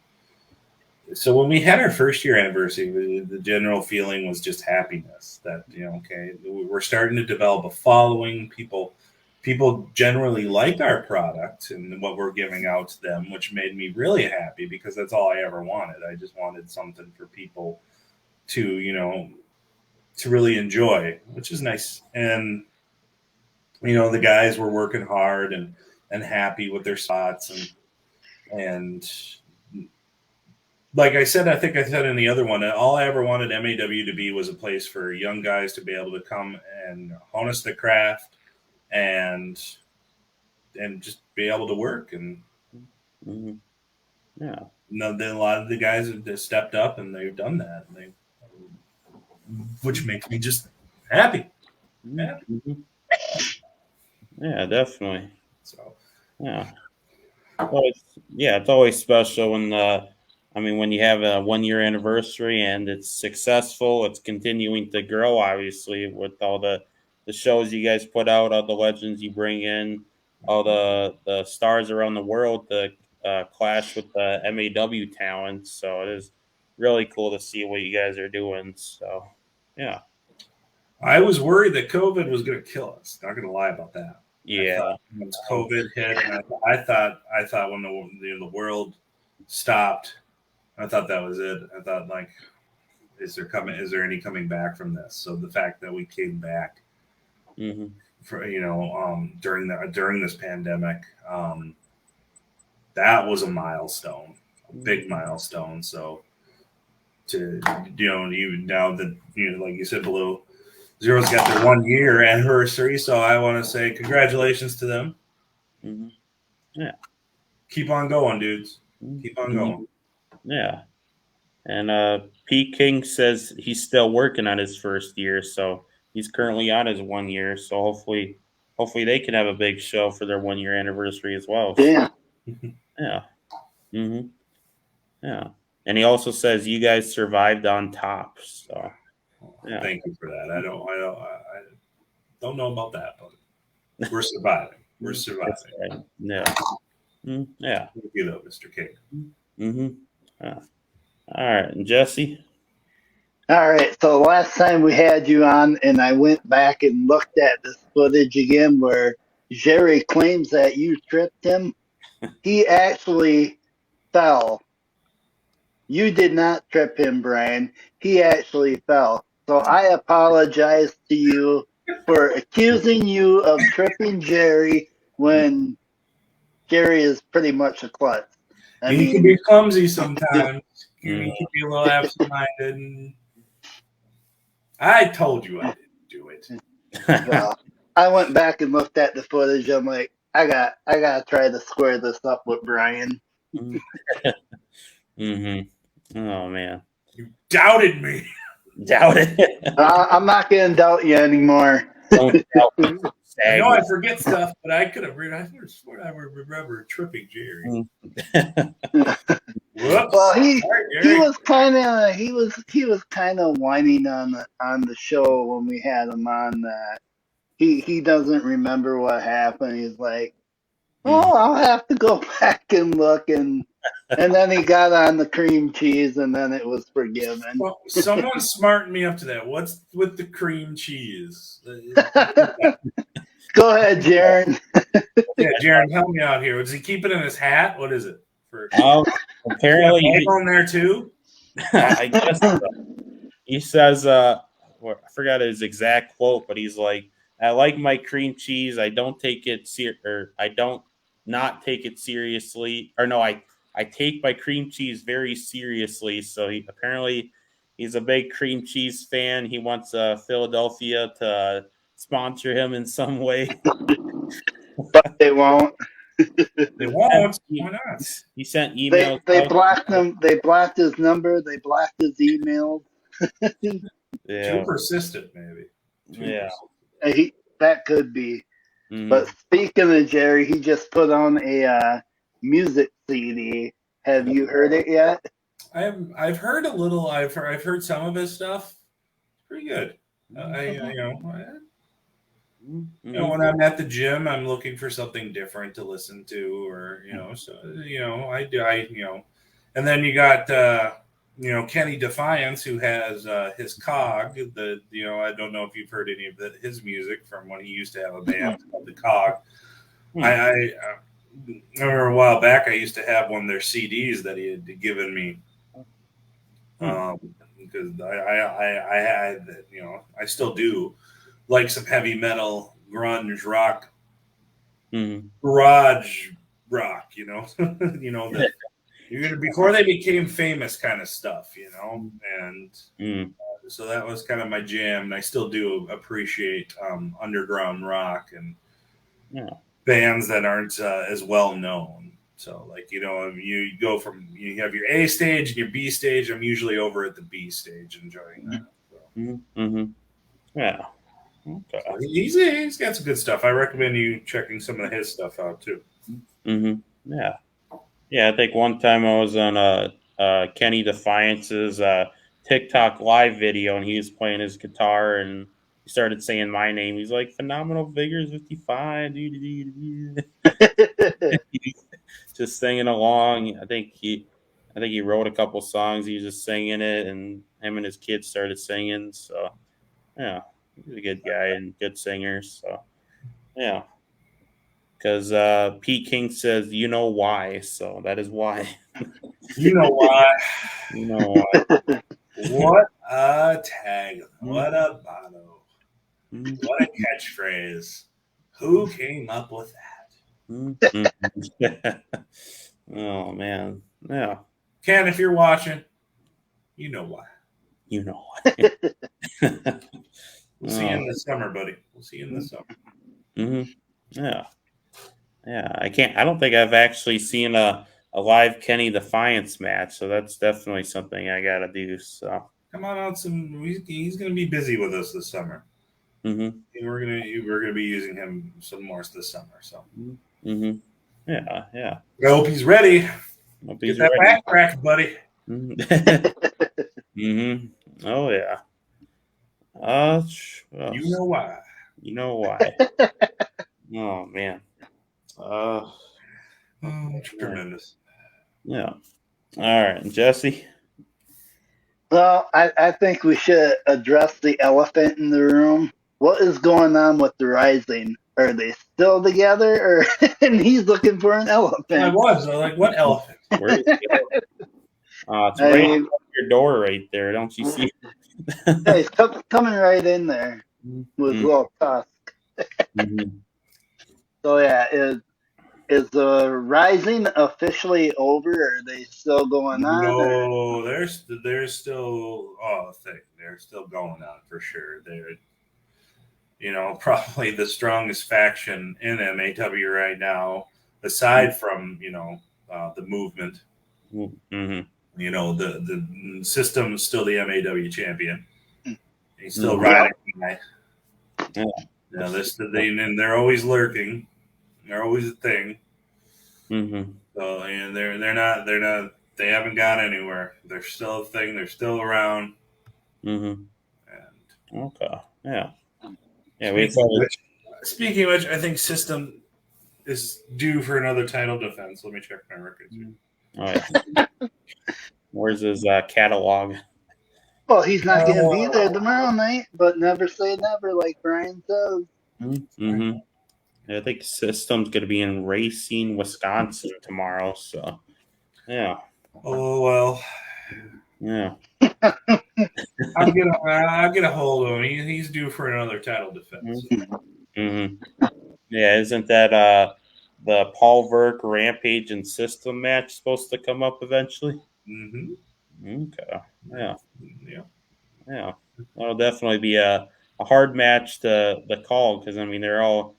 so when we had our first year anniversary, the general feeling was just happiness that, okay, we're starting to develop a following. People generally like our product and what we're giving out to them, which made me really happy because that's all I ever wanted. I just wanted something for people to, to really enjoy, which is nice. And, the guys were working hard and happy with their spots. And like I said, I think I said in the other one, all I ever wanted MAW to be was a place for young guys to be able to come and harness the craft and just be able to work. And
yeah,
then a lot of the guys have stepped up and they've done that, which makes me just happy.
Yeah, definitely.
So
yeah, well, it's always special when you have a 1-year anniversary and it's successful. It's continuing to grow, obviously, with all the shows you guys put out, all the legends you bring in, all the stars around the world to clash with the MAW talent. So it is really cool to see what you guys are doing. So, yeah.
I was worried that COVID was going to kill us. Not going to lie about that.
Yeah.
Once COVID hit, and I thought when the world stopped, I thought that was it. I thought, like, is there any coming back from this? So the fact that we came back for during this pandemic, that was a milestone, a big milestone. So to even now that like you said, Blue Zero's got their 1-year anniversary, so I want to say congratulations to them.
Yeah,
keep on going, dudes. Keep on going.
Yeah. And P. King says he's still working on his first year, so he's currently on his 1 year. So hopefully they can have a big show for their 1-year anniversary as well.
Yeah.
Yeah. Yeah. And he also says you guys survived on top. So yeah.
Thank you for that. I don't know about that, but we're surviving. We're surviving.
Right. Yeah. Yeah.
Thank you, though, Mr. King.
Yeah. All right, and Jesse.
All right. So last time we had you on, and I went back and looked at this footage again, where Jerry claims that you tripped him. He actually fell. You did not trip him, Brian. He actually fell. So I apologize to you for accusing you of tripping Jerry when Jerry is pretty much a klutz.
He can be clumsy sometimes. He can be a little absent-minded. And I told you I didn't do it.
Well, I went back and looked at the footage. I'm like, I gotta try to square this up with Brian.
Oh man,
you doubted me.
Doubted.
I'm not gonna doubt you anymore.
Don't doubt me. I know I forget stuff, but I could have. I swear I remember tripping Jerry.
Well, he was kind of whining on the show when we had him on that he doesn't remember what happened. He's like, oh, I'll have to go back and look, and then he got on the cream cheese, and then it was forgiven.
Well, someone smartened me up to that. What's with the cream cheese?
Go ahead, Jaron.
Yeah, Jaron, help me out here. Does he keep it in his hat? What is it?
Apparently,
he's on there too.
I guess so. He says, I forgot his exact quote, but he's like, "I like my cream cheese. I don't take it I don't not take it seriously. Or no, I take my cream cheese very seriously." So he's a big cream cheese fan. He wants Philadelphia to sponsor him in some way,
but they won't.
They won't. Why not?
He sent emails.
They blocked him. They blocked his number. They blocked his email.
Too persistent, maybe.
Yeah.
That could be. But speaking of Jerry, he just put on a music CD. Have you heard it yet?
I've heard a little. I've heard some of his stuff. Pretty good. When I'm at the gym, I'm looking for something different to listen to, or and then you got Kenny Defiance, who has his Cog. I don't know if you've heard any of his music from when he used to have a band called the Cog. I remember a while back I used to have one of their CDs that he had given me. Because I had, I still do like some heavy metal, grunge rock, garage rock, before they became famous kind of stuff, and so that was kind of my jam. And I still do appreciate underground rock and bands that aren't as well known. So, you go from, you have your A stage and your B stage. I'm usually over at the B stage enjoying that. So.
Yeah. Okay.
So he's got some good stuff. I recommend you checking some of his stuff out, too.
Yeah. Yeah, I think one time I was on Kenny Defiance's TikTok live video, and he was playing his guitar, and he started saying my name. He's like, Phenomenal Vigors 55. Just singing along. I think he wrote a couple songs. He was just singing it, and him and his kids started singing. So, yeah, he's a good guy and good singer. So, yeah. Because Pete King says, you know why. So that is why.
You know why.
You know why.
What a tag. What a motto. What a catchphrase. Who came up with that?
Oh, man. Yeah.
Ken, if you're watching, you know why.
You know why.
We'll see you in the summer, buddy. We'll see you in the summer.
Yeah. Yeah. I don't think I've actually seen a live Kenny Defiance match, so that's definitely something I got to do. So
come on out he's going to be busy with us this summer. We're gonna be using him some more this summer. So
yeah.
I hope he's ready. Get that back crack, buddy.
Oh yeah. Well,
you know why.
You know why. Oh man.
Tremendous.
Yeah. All right, Jesse.
Well, I think we should address the elephant in the room. What is going on with the Rising? Are they still together, and he's looking for an elephant?
I was like, what elephant?
Where is it? It's right at your door, right there. Don't you see?
Yeah, he's coming right in there with little tusk. So yeah, is the Rising officially over? Or are they still going on?
No, they're still they're still going on for sure. They're probably the strongest faction in MAW right now, aside from the movement. The system is still the MAW champion. He's still riding. They're always lurking. They're always a thing. So and they're not they haven't gone anywhere. They're still a thing. They're still around.
And okay, yeah.
Speaking of which, I think System is due for another title defense. Let me check my records.
Oh yeah. Where's his catalog?
Well, he's not going to be there tomorrow night, but never say never, like Brian says.
Yeah, I think System's going to be in Racine, Wisconsin tomorrow. So, yeah.
Oh well.
Yeah.
I'll get a hold of him. He's due for another title defense.
Yeah, isn't that the Paul Verk Rampage and System match supposed to come up eventually? Okay. Yeah. That'll definitely be a hard match to call because they're all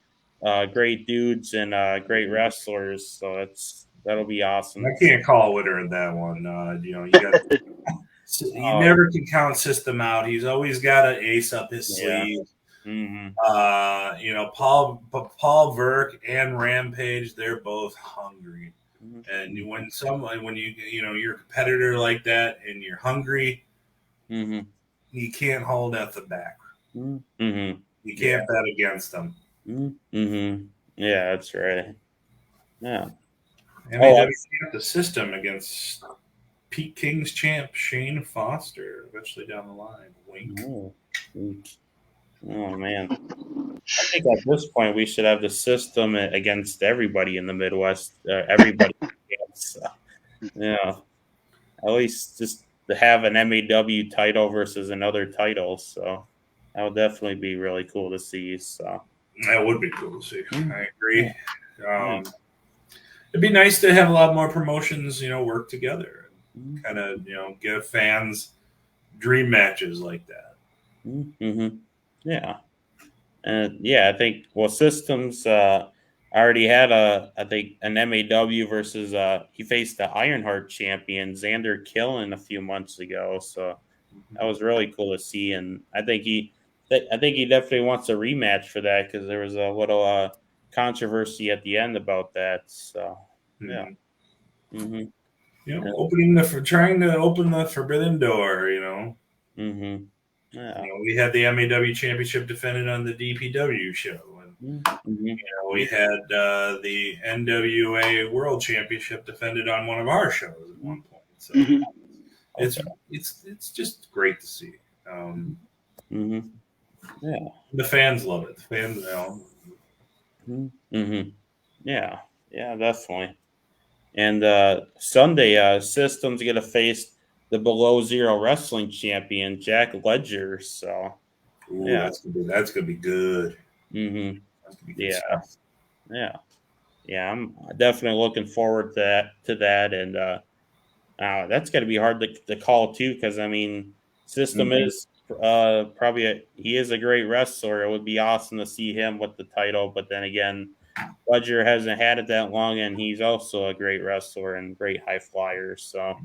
great dudes and great wrestlers, so that'll be awesome.
I can't call a winner in that one. You got. You never can count System out. He's always got an ace up his sleeve.
Mm-hmm.
You know, Paul Verk and Rampage, they're both hungry. And when you know you're a competitor like that and you're hungry,
Mm-hmm.
you can't hold at the back.
Mm-hmm.
You can't bet against them.
Mm-hmm. Yeah, that's right. Yeah.
MAW got the system against Pete King's champ Shane Foster eventually down the line. Wink.
Oh man. I think at this point we should have the system against everybody in the Midwest. Everybody. So, yeah. At least just to have an MAW title versus another title. So that would definitely be really cool to see. So
That would be cool to see. I agree.
yeah.
It'd be nice to have a lot more promotions, you know, work together
Mm-hmm.
and kind of, you know, give fans dream matches like that.
Mm-hmm. Yeah. And yeah, I think Systems already had I think an MAW versus he faced the Ironheart champion Xander Killen a few months ago. So that was really cool to see, and I think he definitely wants a rematch for that because there was a little controversy at the end about that. So yeah. Mm-hmm.
You know, trying to open the forbidden door. You know,
Mm-hmm. Yeah.
we had the MAW championship defended on the DPW show, and
Mm-hmm.
you know, we had the NWA World Championship defended on one of our shows at one point. So it's just great to see.
Mm-hmm. Yeah.
The fans love it. The fans, you know.
Mm-hmm. Yeah. Yeah, definitely. And Sunday, System's gonna face the Below Zero Wrestling Champion Jack Ledger. So
Ooh,
yeah.
that's gonna be good.
Mm-hmm.
That's gonna be good
Yeah.
stuff.
Yeah. Yeah. I'm definitely looking forward to that, and that's gonna be hard to call too, because I mean, System is probably he is a great wrestler. It would be awesome to see him with the title, but then again, Ledger hasn't had it that long, and he's also a great wrestler and great high flyer. So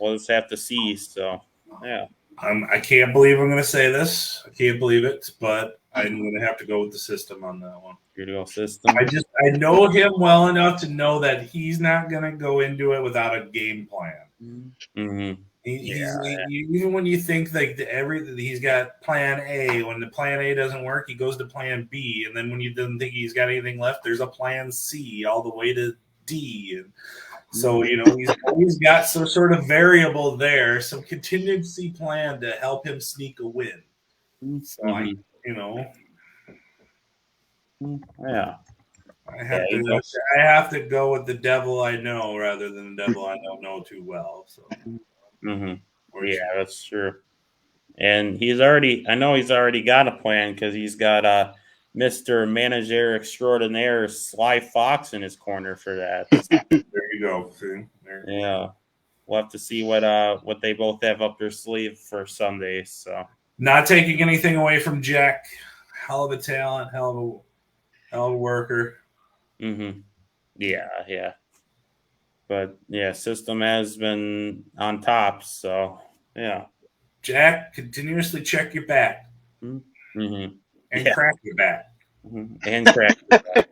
we'll just have to see. So yeah.
I can't believe I'm going to say this. I can't believe it, but I'm going to have to go with the system on that one.
Here to go, System.
I know him well enough to know that he's not going to go into it without a game plan.
Mm-hmm.
Even when you think like he's got plan A, when the plan A doesn't work, he goes to plan B, and then when you didn't think he's got anything left, there's a plan C all the way to D. And so you know he's always got some sort of variable there, some contingency plan to help him sneak a win. So
Yeah.
I have to go with the devil I know rather than the devil I don't know too well. So
yeah, that's true. And I know he's already got a plan because he's got Mr. Manager Extraordinaire Sly Fox in his corner for that.
There you go. See?
Yeah. We'll have to see what they both have up their sleeve for Sunday. So
not taking anything away from Jack. Hell of a talent, hell of a worker.
Mm-hmm. Yeah. But yeah, System has been on top. So yeah.
Jack, continuously check your back.
Mm-hmm.
And crack your back.
Mm-hmm. And crack your back.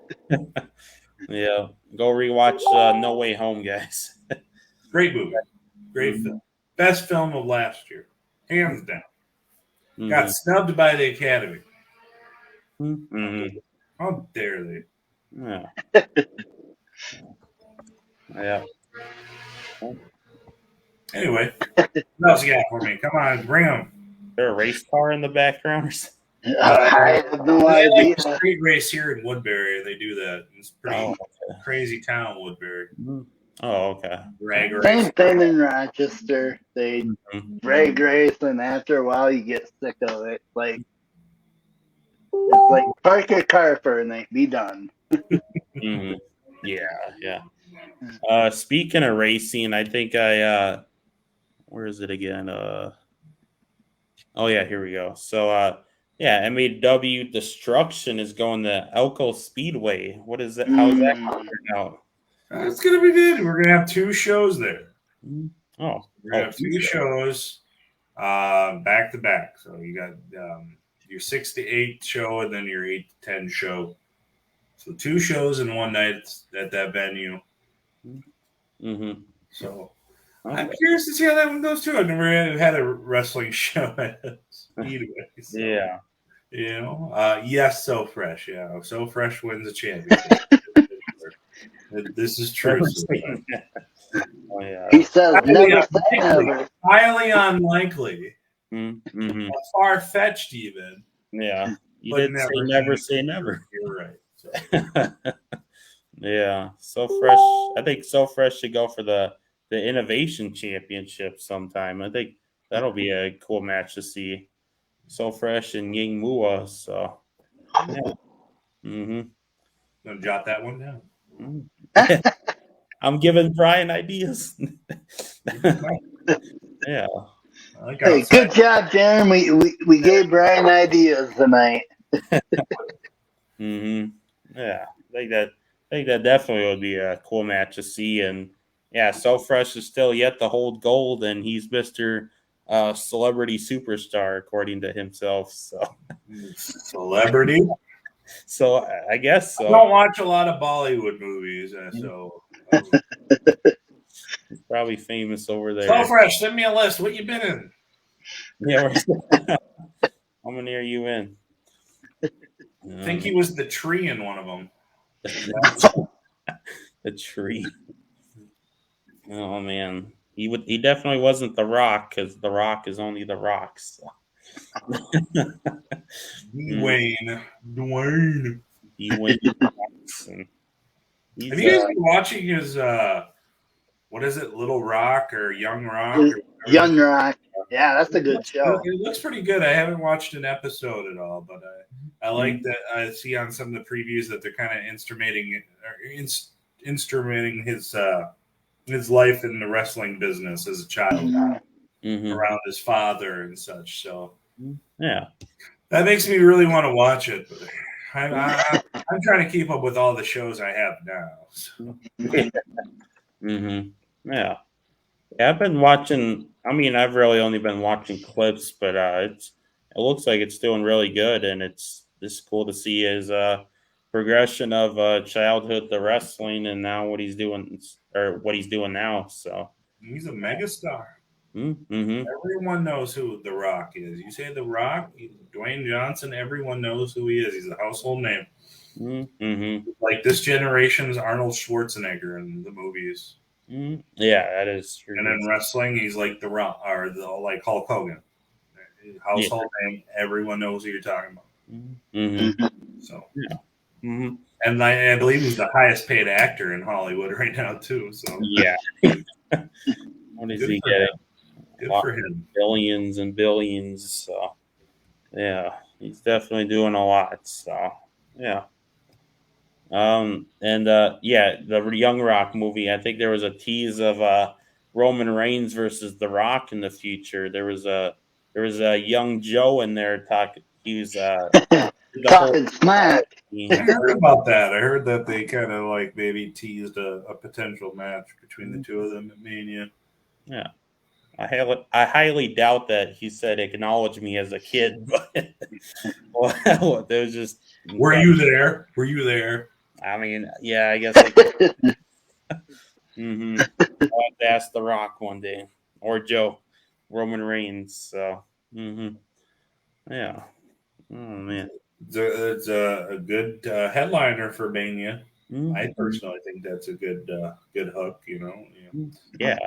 Yeah. Go rewatch No Way Home, guys.
Great movie. Great film. Best film of last year. Hands down. Got snubbed by the Academy. How dare they?
Yeah. Yeah.
Anyway, what else you got for me? Come on, bring them.
Is there a race car in the background?
I have no idea.
Like the street race here in Woodbury, they do that. It's pretty crazy town, Woodbury.
Oh, okay.
Drag race.
Same thing in Rochester. They drag race, and after a while, you get sick of it. It's like park your car for a night, be done.
Yeah. Speaking of racing, I think where is it again? Oh yeah, here we go. So yeah, MAW Destruction is going to Elko Speedway. What is that? How's that going out?
It's gonna be good. We're gonna have 2 shows there.
Oh,
we're gonna have 2 shows back to back. So you got your 6 to 8 show and then your 8 to 10 show. So 2 shows in one night at that venue.
Mm-hmm.
So
Okay.
I'm curious to see how that one goes too. I've never had a wrestling show at Speedway. So,
Yeah.
You know, yes, So Fresh. Yeah, So Fresh wins a championship. This is true.
Oh yeah.
He says never say never.
Highly unlikely.
Mm-hmm.
Far fetched, even.
Yeah. You
But
did
never
say never.
You're right. So.
Yeah. So Fresh. I think So Fresh should go for the Innovation Championship sometime. I think that'll be a cool match to see. So Fresh and Ying Mua. So yeah. Mm-hmm.
Gonna jot that one down.
I'm giving Brian ideas. Yeah.
Hey, good job, Jeremy. We gave Brian ideas tonight.
Mm-hmm. Yeah. I think that definitely would be a cool match to see. And yeah, So Fresh is still yet to hold gold, and he's Mr. Celebrity Superstar according to himself. So
Celebrity.
So I guess so.
I don't watch a lot of Bollywood movies, so
He's probably famous over there.
So Fresh, send me a list. What you been in?
Yeah. How many are you in?
I think he was the tree in one of them.
The tree. Oh man, he definitely wasn't the Rock, because the Rock is only the Rock. So.
Dwayne.
Dwayne.
Have you guys been watching his what is it, Little Rock or Young Rock?
Young Rock. Yeah, that's a good show.
It looks pretty good. I haven't watched an episode at all, but I like that. I see on some of the previews that they're kind of instrumenting his life in the wrestling business as a child around his father and such. So
yeah,
that makes me really want to watch it. But I'm trying to keep up with all the shows I have now. So.
Yeah. I've been watching. I mean, I've really only been watching clips, but it looks like it's doing really good, and it's cool to see his progression of childhood to wrestling, and now what he's doing now. So
he's a megastar.
Mm-hmm.
Everyone knows who The Rock is. You say The Rock, Dwayne Johnson, everyone knows who he is. He's a household name.
Mm-hmm.
Like this generation's Arnold Schwarzenegger in the movies.
Yeah, that is true.
And in wrestling, he's like The Rock, or like Hulk Hogan. Household name. Everyone knows who you're talking about. So, and I believe he's the highest paid actor in Hollywood right now too. So
yeah. What is he getting?
Good for him.
Billions and billions. So yeah, he's definitely doing a lot. So yeah. The Young Rock movie. I think there was a tease of Roman Reigns versus The Rock in the future. There was a young Joe in there talking. He was
talking smack.
I heard about that. I heard that they kind of like maybe teased a potential match between the two of them at Mania.
Yeah. I highly doubt that he said acknowledge me as a kid, but well, there was just.
Were you there? Were you there?
I mean, yeah, I guess. I'll have to ask The Rock one day, or Joe, Roman Reigns. So, yeah. Oh man,
it's a good headliner for Mania. I personally think that's a good hook. You know.
Yeah.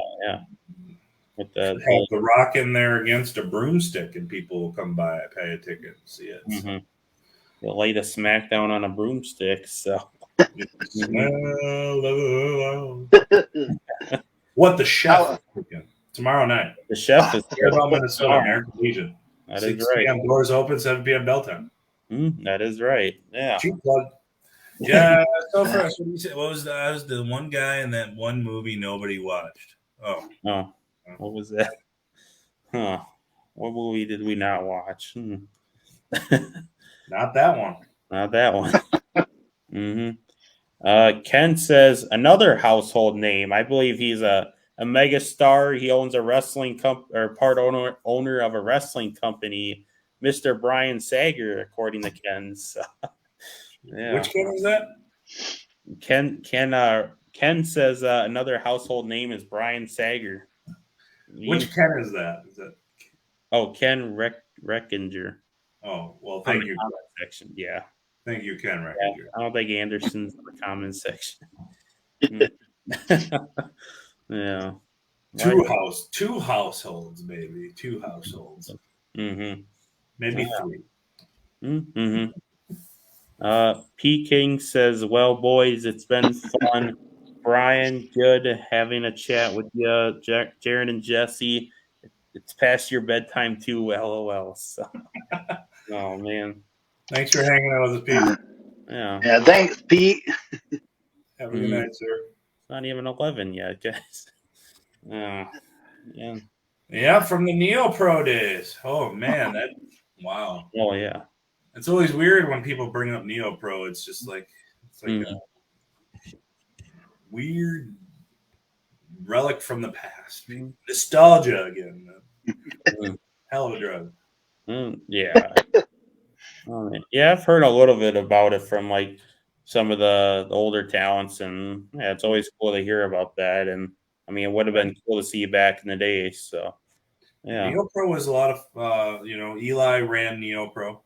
With
have The Rock in there against a broomstick, and people will come by, pay a ticket, and see it. So.
They'll lay the smackdown on a broomstick. So.
What the Chef tomorrow night?
The Chef is
here about Minnesota, American Legion.
That
6
is right.
p.m. doors open, 7 p.m. bell time.
That is right. Yeah.
Cheap plug. Yeah. So first, what do you say? What was I was the one guy in that one movie nobody watched? Oh.
What was that? Huh. What movie did we not watch?
Not that one.
Not that one. Ken says another household name. I believe he's a mega star. He owns a wrestling part owner of a wrestling company Mr. Brian Sager, according to Ken. So, yeah.
Which Ken is that?
Ken says another household name is Brian Sager.
Which Ken is that? Is that?
Oh, Ken Reckinger.
Oh, well,
On
thank
the
you.
comment section, yeah.
Thank you, Ken
Yeah,
Reckinger.
I don't think Anderson's in the comment section. Yeah.
Two households, baby. Two households.
Mm-hmm.
Maybe three.
Mm-hmm. P. King says, well, boys, it's been fun. Brian, good having a chat with you. Jaron and Jesse, it's past your bedtime too, LOL. So, oh, man.
Thanks for hanging out with us, Pete.
Yeah.
Yeah, thanks, Pete.
Have a good night, sir.
It's not even 11 yet, guys. Yeah.
Yeah, from the Neo Pro days. Oh, man. Wow.
Oh, yeah.
It's always weird when people bring up Neo Pro. It's just like, a weird relic from the past. Nostalgia again. Hell of a drug.
Yeah. Yeah, I've heard a little bit about it from like some of the older talents, and yeah, it's always cool to hear about that. And I mean, it would have been cool to see you back in the day. So, yeah.
Neo Pro was a lot of, Eli ran Neo Pro.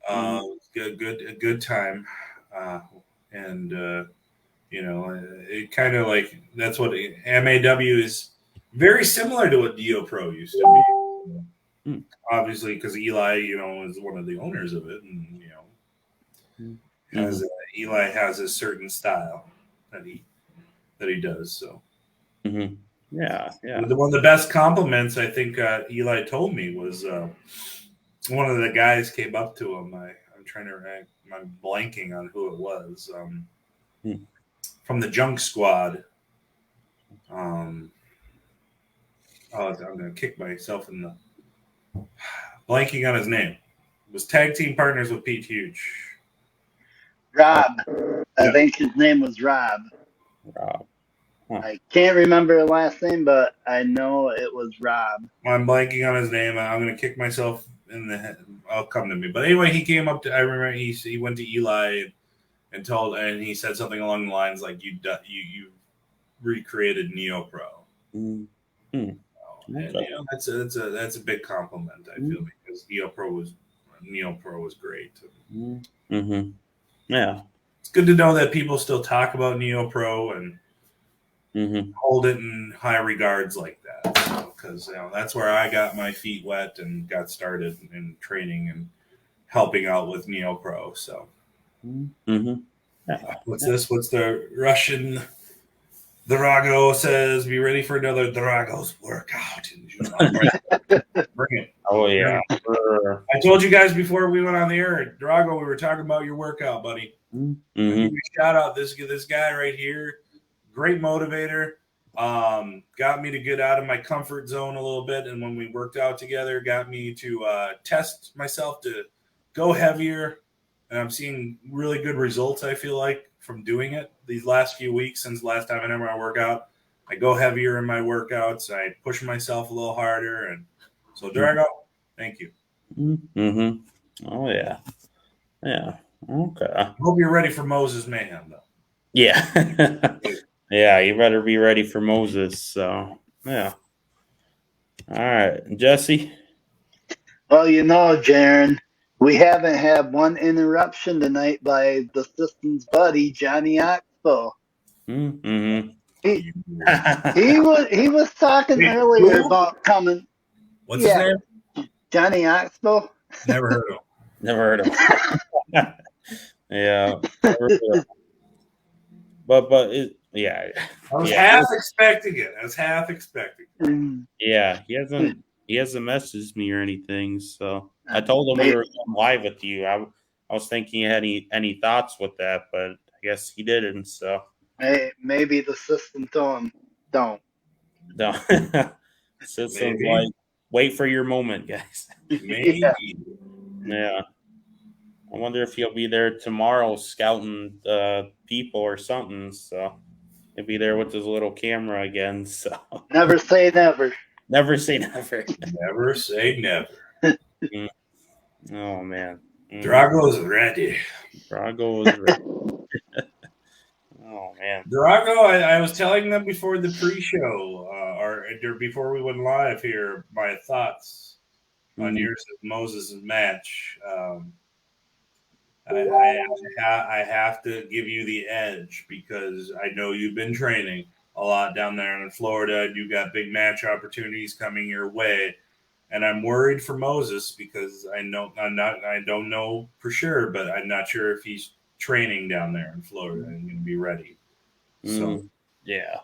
A good time. It kind of like, that's what MAW is very similar to what Neo Pro used to be. Obviously, because Eli, is one of the owners of it, and Eli has a certain style that he does. So,
yeah.
One of the best compliments I think Eli told me was one of the guys came up to him. I'm blanking on who it was. From the Junk Squad. I'm going to kick myself in the blanking on his name. Was tag team partners with Pete Huge.
Rob. I think his name was Rob.
Rob. Huh.
I can't remember the last name, but I know it was Rob.
I'm blanking on his name. I'm going to kick myself in the head. I'll come to me. But anyway, he came up to, I remember he went to Eli and he said something along the lines like, you recreated Neo Pro. And, that's a big compliment, I feel, because Neo Pro was great.
Yeah,
it's good to know that people still talk about Neo Pro and hold it in high regards like that, because that's where I got my feet wet and got started in training and helping out with Neo Pro. So, what's this? What's the Russian? Drago says, be ready for another Drago's workout in July. Bring it.
Oh, yeah.
I told you guys before we went on the air, Drago, we were talking about your workout, buddy. Give me a shout out. This guy right here, great motivator. Got me to get out of my comfort zone a little bit. And when we worked out together, got me to test myself to go heavier. And I'm seeing really good results, I feel like, from doing it these last few weeks since the last time I did my workout. I go heavier in my workouts. I push myself a little harder. And so, Drago, thank you.
Oh, yeah. Yeah. Okay.
I hope you're ready for Moses Mayhem, though.
Yeah. Yeah, you better be ready for Moses. So, yeah. All right. Jesse?
Well, Jaron, we haven't had one interruption tonight by the system's buddy, Johnny Oxbow. He was talking earlier about coming.
What's his name?
Johnny Oxbow.
Never heard of him.
Never heard of him. Yeah. But yeah.
I was half expecting it.
Yeah, he hasn't messaged me or anything. So I told him we were going live with you. I was thinking he had any thoughts with that, but I guess he didn't. So
maybe the system told him don't.
System's like, wait for your moment, guys.
Maybe.
Yeah. I wonder if he'll be there tomorrow scouting people or something. So he'll be there with his little camera again. So
never say never.
Never say never.
Never say never.
Oh man,
Drago's ready.
Drago is ready. Oh man.
Drago, I was telling them before the pre-show, or before we went live here, my thoughts on yours and Moses' match. I have to give you the edge because I know you've been training a lot down there in Florida. You got big match opportunities coming your way, and I'm worried for Moses because I don't know for sure, but I'm not sure if he's training down there in Florida and going to be ready. So
yeah,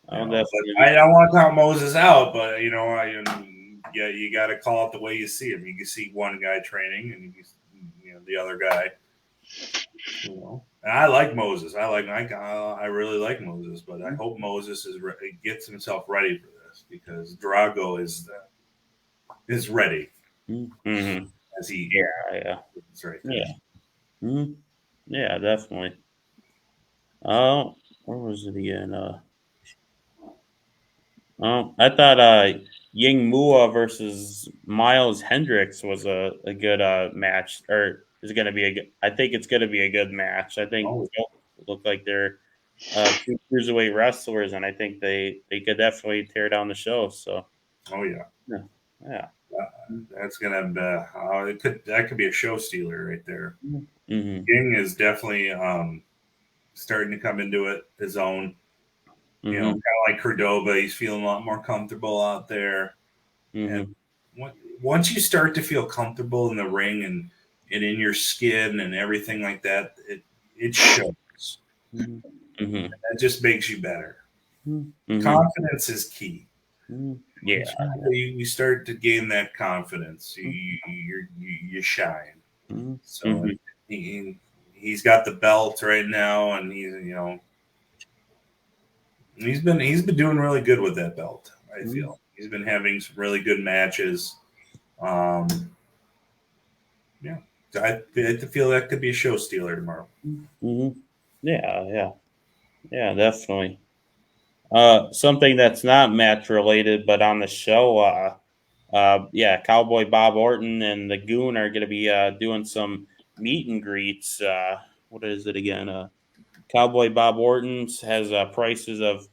I don't want to count Moses out, but you got to call it the way you see him. You can see one guy training, and the other guy. And I like Moses. I really like Moses, but I hope Moses gets himself ready for this because Drago is ready.
Mm-hmm.
As he
it's right there. Yeah, definitely. Oh, where was it again? I thought Ying Mua versus Miles Hendricks was a good match, or is going to be a good. I think it's going to be a good match. I think look like they're two cruiserweight wrestlers, and I think they could definitely tear down the show. So, yeah.
That's gonna be that could be a show stealer right there.
Mm-hmm.
Ying is definitely starting to come into it his own.
Mm-hmm.
Kind of like Cordoba, he's feeling a lot more comfortable out there.
Mm-hmm.
And once you start to feel comfortable in the ring and in your skin and everything like that, it shows.
Mm-hmm.
That just makes you better.
Mm-hmm.
Confidence is key.
Yeah,
you start to gain that confidence. You shine. So he's got the belt right now, and he's been doing really good with that belt. I feel he's been having some really good matches. I feel that could be a show stealer tomorrow.
Yeah, definitely. Something that's not match related, but on the show, Cowboy Bob Orton and the Goon are going to be doing some meet and greets. What is it again? Cowboy Bob Orton's has prices of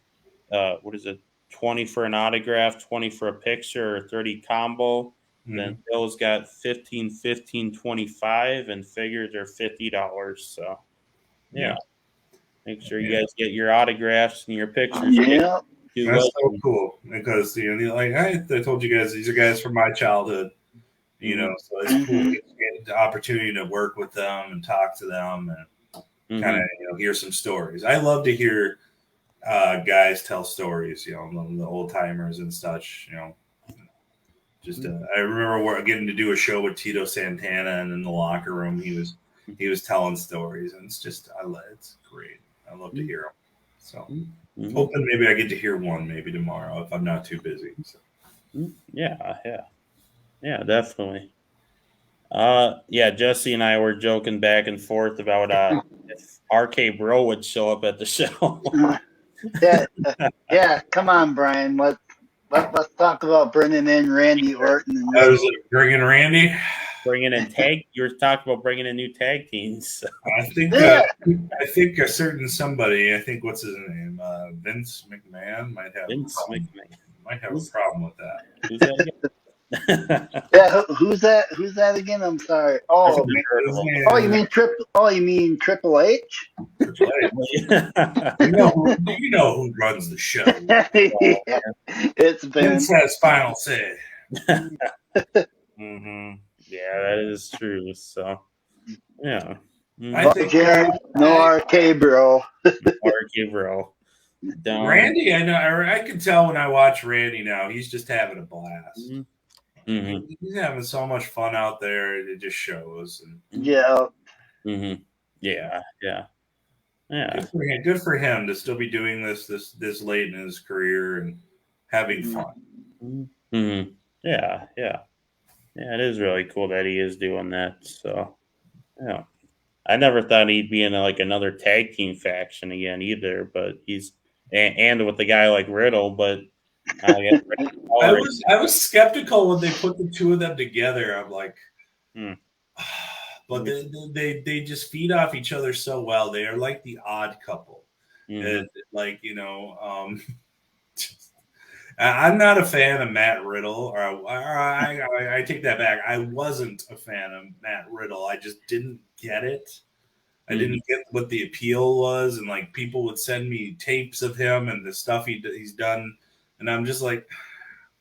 20 for an autograph, 20 for a picture, or 30 combo. Then Bill's got 15, 15, 25, and figures are $50. So, make sure you guys get your autographs and your pictures.
Yeah.
That's so cool because I told you guys these are guys from my childhood, so it's cool to get the opportunity to work with them and talk to them and kind of hear some stories. I love to hear guys tell stories, the old timers and such. I remember getting to do a show with Tito Santana, and in the locker room he was telling stories, and it's great. I love to hear them. So hoping maybe I get to hear one maybe tomorrow if I'm not too busy. So.
Yeah, definitely. Jesse and I were joking back and forth about if RK Bro would show up at the show.
Come on, Brian. Let's talk about bringing in Randy Orton.
I was bringing Randy.
Bringing in you were talking about bringing in new tag teams. So.
I think a certain somebody. I think what's his name, Vince McMahon might have a problem with that.
Who's that again?
Who's that again? I'm sorry. You mean Triple H?
Triple H. you know who runs the show.
It's
Vince has final say.
Yeah, that is true. So, yeah.
I think no RK Bro.
RK Bro.
Randy, I know. I can tell when I watch Randy now. He's just having a blast. He's having so much fun out there. It just shows.
Yeah.
Yeah.
Good for him to still be doing this late in his career and having fun.
Yeah. It is really cool that he is doing that. So, yeah. I never thought he'd be in another tag team faction again either, but he's and with a guy like Riddle, but
I was skeptical when they put the two of them together. I'm like, But they just feed off each other so well. They are like the odd couple. Like, I'm not a fan of Matt Riddle, or I take that back. I wasn't a fan of Matt Riddle. I just didn't get it. I didn't get what the appeal was, and like people would send me tapes of him and the stuff he's done, and I'm just like,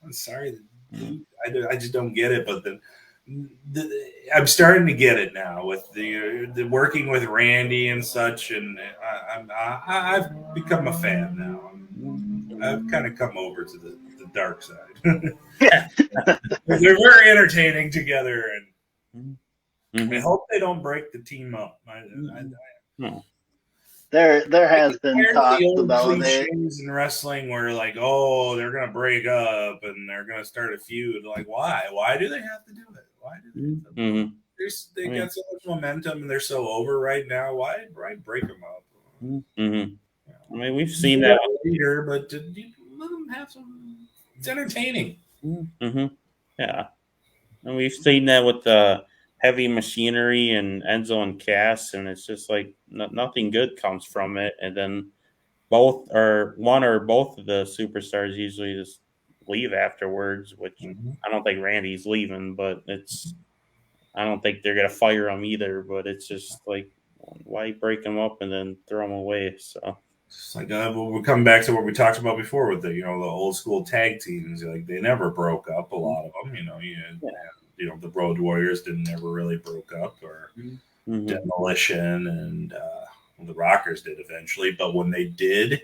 I'm sorry, I just don't get it. But I'm starting to get it now with the working with Randy and such, and I've become a fan now. I've kind of come over to the dark side. They're very entertaining together, and I hope they don't break the team up.
There has been talks
the old
about it.
cliches in wrestling where like, oh, they're gonna break up and they're gonna start a feud. Like, why? Why do they have to do it? Why do they? They got so much momentum and they're so over right now. Why break them up?
I mean, we've seen that
later, but let them have some. It's entertaining.
Yeah, and we've seen that with the Heavy Machinery and Enzo and Cass, and it's just like nothing good comes from it. And then one or both of the superstars usually just leave afterwards, which I don't think Randy's leaving, but I don't think they're gonna fire him either. But it's just like, why break him up and then throw him away? So.
It's like we'll come back to what we talked about before with the old school tag teams. Like they never broke up. A lot of them, the Road Warriors never really broke up, or Demolition and the Rockers did eventually. But when they did,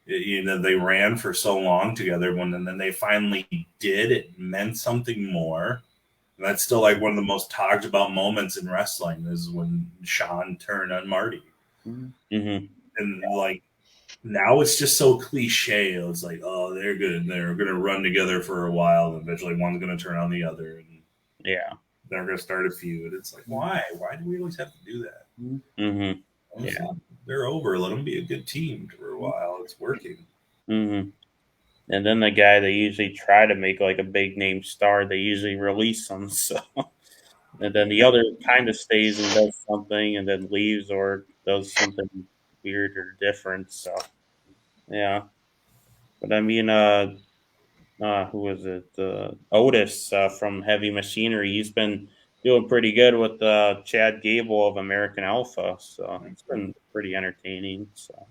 they ran for so long together. And then they finally did, it meant something more. And that's still like one of the most talked about moments in wrestling is when Shawn turned on Marty, and like. Now it's just so cliche. It's like, oh, they're gonna run together for a while, and eventually one's gonna turn on the other, and they're gonna start a feud. It's like, why? Why do we always have to do that? They're over. Let them be a good team for a while. It's working.
And then the guy they usually try to make like a big name star, they usually release them. So, and then the other kind of stays and does something, and then leaves or does something weird or different. So but I mean who was it, Otis from Heavy Machinery, he's been doing pretty good with Chad Gable of American Alpha, so it's been pretty entertaining. So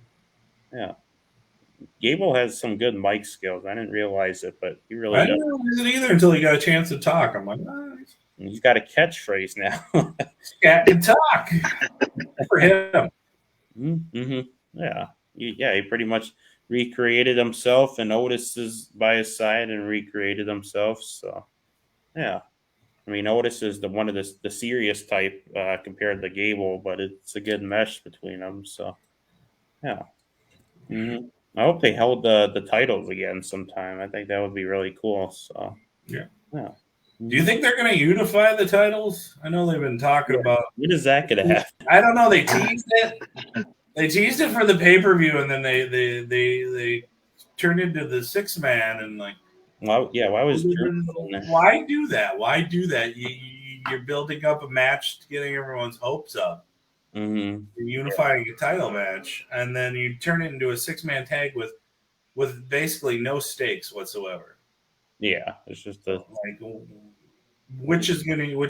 Gable has some good mic skills. I didn't realize it, but he really does.
I didn't realize it either until he got a chance to talk. I'm like, nice.
He's got a catchphrase now.
Can talk for him.
He pretty much recreated himself, and Otis is by his side and recreated himself. So, I mean, Otis is one of the serious type compared to Gable, but it's a good mesh between them. So, I hope they held the titles again sometime. I think that would be really cool. So,
Do you think they're going to unify the titles? I know they've been talking about.
When is that going to happen?
I don't know. They teased it. They teased it for the pay-per-view, and then they turned into the 6-man, and like.
Why was
why do that? Why do that? You're building up a match, getting everyone's hopes up. You're unifying a title match, and then you turn it into a 6-man tag with basically no stakes whatsoever.
Yeah, it's just
like which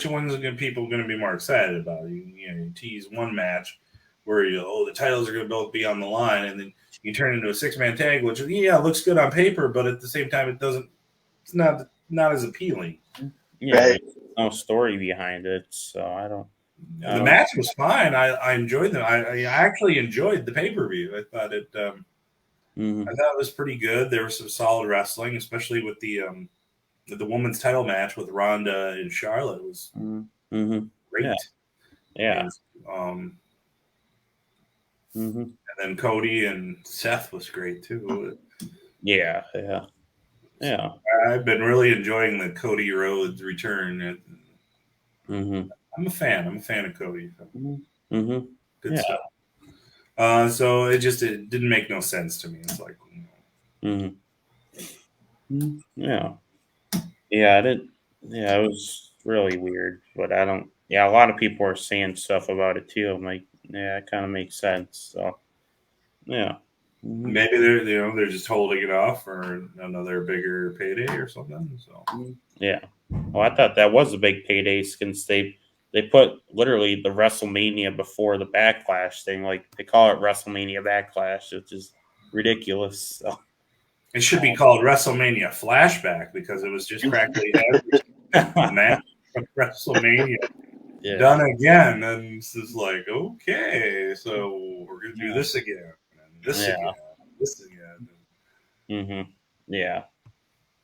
ones are people going to be more excited about? You tease one match where the titles are going to both be on the line, and then you turn into a 6-man tag, which looks good on paper, but at the same time it's not as appealing.
There's no story behind it, so I don't.
The match was fine. I enjoyed them. I actually enjoyed the pay-per-view. I thought it. I thought it was pretty good. There was some solid wrestling, especially with the women's title match with Ronda and Charlotte. It was great.
Yeah.
And then Cody and Seth was great too.
Yeah. I've
been really enjoying the Cody Rhodes return. I'm a fan. I'm a fan of Cody. Good stuff. So it didn't make no sense to me. It's like,
it was really weird, but I don't yeah, a lot of people are saying stuff about it too. I'm like, yeah, it kind of makes sense. So, yeah. Mhm.
Maybe they're just holding it off for another bigger payday or something. So
Yeah. Well, I thought that was a big payday since they put literally the WrestleMania before the Backlash thing. Like they call it WrestleMania Backlash, which is ridiculous. So.
it should be called WrestleMania Flashback because it was just practically every match of WrestleMania
Yeah.
done again, and it's just like, okay, so we're gonna do this again, and this
Yeah.
again, and this again.
Mm-hmm. Yeah.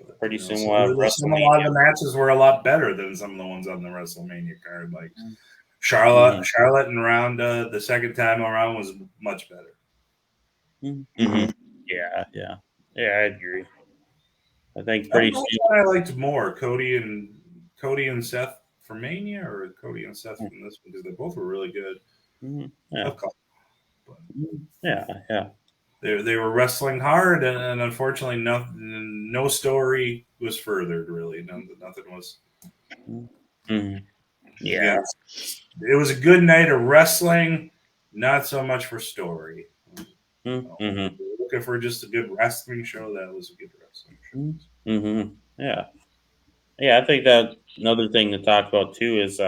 But,
Pretty soon
so
we'll have
a
WrestleMania.
lot of the matches were a lot better than some of the ones on the WrestleMania card. Like
Mm-hmm.
Charlotte and Ronda, the second time around was much better.
Mm-hmm. Yeah. Yeah. Yeah. I agree. I think
I don't
pretty
know
soon.
what I liked more, Cody and Seth from Mania, or Cody and Seth from this one, because they both were really good.
Mhm. Yeah.
But
Yeah. Yeah.
they were wrestling hard, and unfortunately, no story was furthered. Really, nothing was.
Mm-hmm. Yeah.
Again, it was a good night of wrestling, not so much for story. So,
Mm-hmm.
if you're looking for just a good wrestling show, that was a good wrestling show.
Mm-hmm. Yeah. Yeah. I think that another thing to talk about too is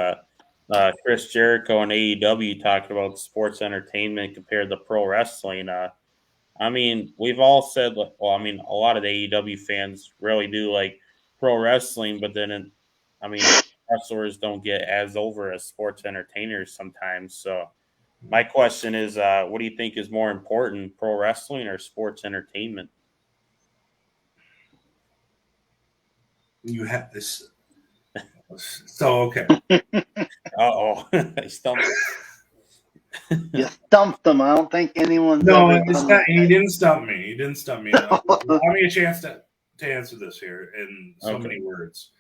Chris Jericho and AEW talking about sports entertainment compared to pro wrestling. I mean, we've all said, well, I mean, a lot of the AEW fans really do like pro wrestling, but then, I mean, wrestlers don't get as over as sports entertainers sometimes. So, my question is, what do you think is more important, pro wrestling or sports entertainment?
You have this. So okay.
Oh, I stumped.
You stumped them. I don't think anyone's
No,
ever
it's
done
not. He
that.
didn't stump me. He didn't stump me. Allow me a chance to answer this here in so
Okay.
many words.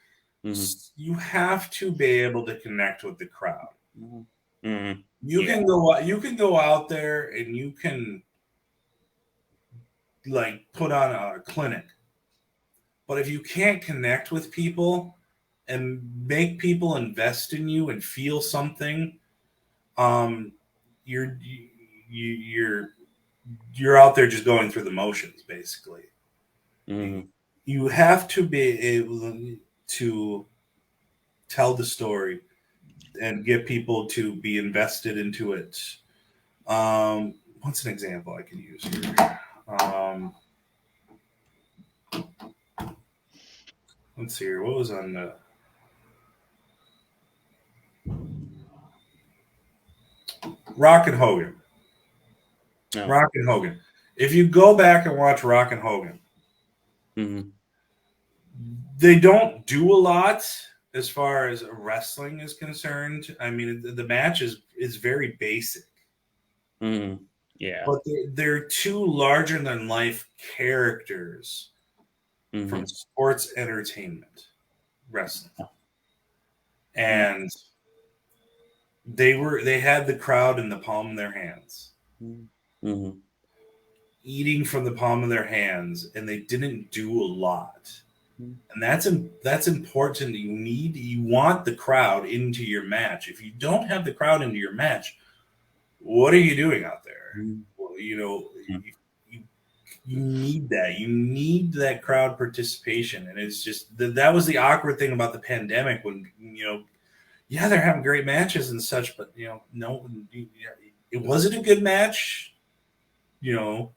Mm-hmm.
You have to be able to connect with the crowd.
Mm-hmm.
You
Yeah.
can go. You can go out there and you can like put on a clinic, but if you can't connect with people and make people invest in you and feel something, um, you're you're you're out there just going through the motions, basically.
Mm-hmm.
You have to be able to tell the story and get people to be invested into it. What's an example I can use here? Let's see here. What was on the Rock and Hogan?
No.
Rock and Hogan. If you go back and watch Rock and Hogan,
Mm-hmm.
they don't do a lot as far as wrestling is concerned. I mean, the match is very basic.
Mm-hmm. Yeah.
But they're two larger than life characters
Mm-hmm.
from sports entertainment wrestling. And they had the crowd in the palm of their hands.
Mm-hmm.
Eating from the palm of their hands, and they didn't do a lot. And that's important. You want the crowd into your match. If you don't have the crowd into your match, what are you doing out there? Well, you need that. You need that crowd participation, and it's just that was the awkward thing about the pandemic when yeah, they're having great matches and such, but no, it wasn't a good match. You know,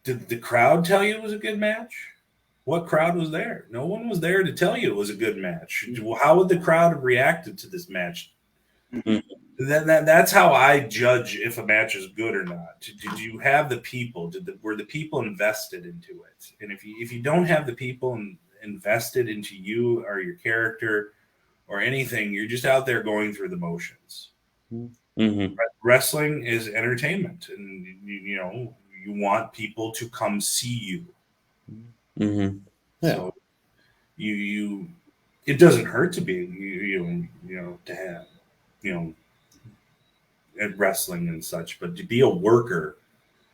did the crowd tell you it was a good match? What crowd was there? No one was there to tell you it was a good match. How would the crowd have reacted to this match? That's how I judge if a match is good or not. Did you have the people? Were the people invested into it? And if you don't have the people invested into you or your character or anything, you're just out there going through the motions.
Mm-hmm.
Wrestling is entertainment, and you want people to come see you.
Mm-hmm. Yeah.
So you it doesn't hurt to be to have at wrestling and such, but to be a worker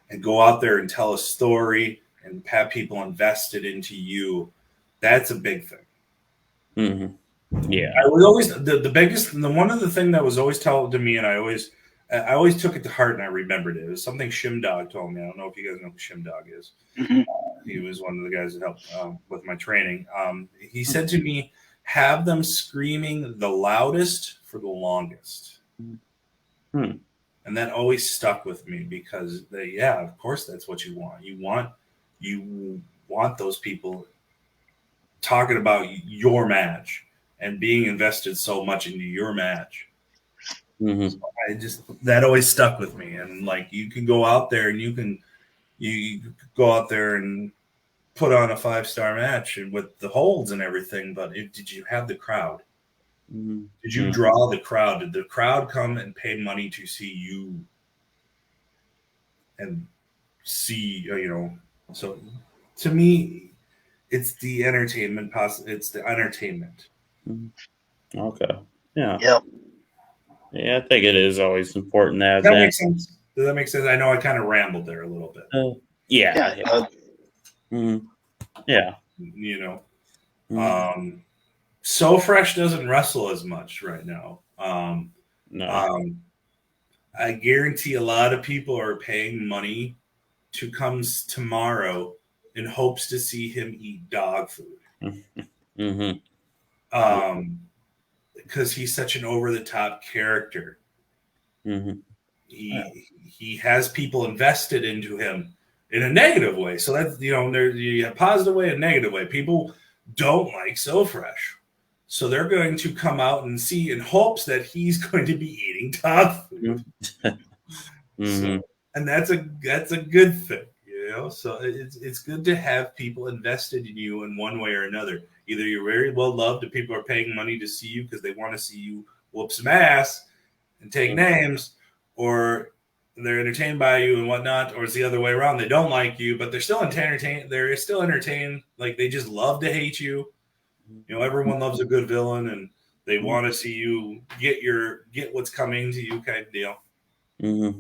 and go out there and tell a story and have people invested into you, that's a big thing.
Mm-hmm. Yeah.
I was always the biggest, one of the thing that was always told to me, and I always took it to heart, and I remembered it. It was something Shimdog told me. I don't know if you guys know who Shimdog is.
Mhm.
He was one of the guys that helped with my training. He said to me, "Have them screaming the loudest for the longest."
Hmm.
And that always stuck with me because of course that's what you want. You want those people talking about your match and being invested so much into your match.
Mm-hmm.
So that always stuck with me. And like, you can go out there and you go out there and put on a 5-star match and with the holds and everything, but did you have the crowd?
Mm-hmm.
Did you draw the crowd? Did the crowd come and pay money to see you and see, so to me, it's the entertainment. It's the entertainment.
Okay. Yeah.
Yep.
Yeah, I think it is always important to have
Does that
that.
make sense? Does that make sense? I know I kind of rambled there a little bit.
Yeah.
Yeah.
Mm-hmm. Yeah.
So Fresh doesn't wrestle as much right now.
No.
I guarantee a lot of people are paying money to come tomorrow in hopes to see him eat dog food.
Mm-hmm.
Because he's such an over-the-top character.
Mm-hmm.
He has people invested into him in a negative way. So that's, you have positive way and negative way. People don't like So Fresh. So they're going to come out and see in hopes that he's going to be eating dog food.
Mm-hmm.
And that's a good thing, So it's good to have people invested in you in one way or another. Either you're very well loved and people are paying money to see you because they want to see you whoop some ass and take names, or they're entertained by you and whatnot, or it's the other way around. They don't like you, but they're still entertained. They're still entertained. Like, they just love to hate you. Everyone loves a good villain, and they want to see you get what's coming to you, kind of deal.
Mm-hmm.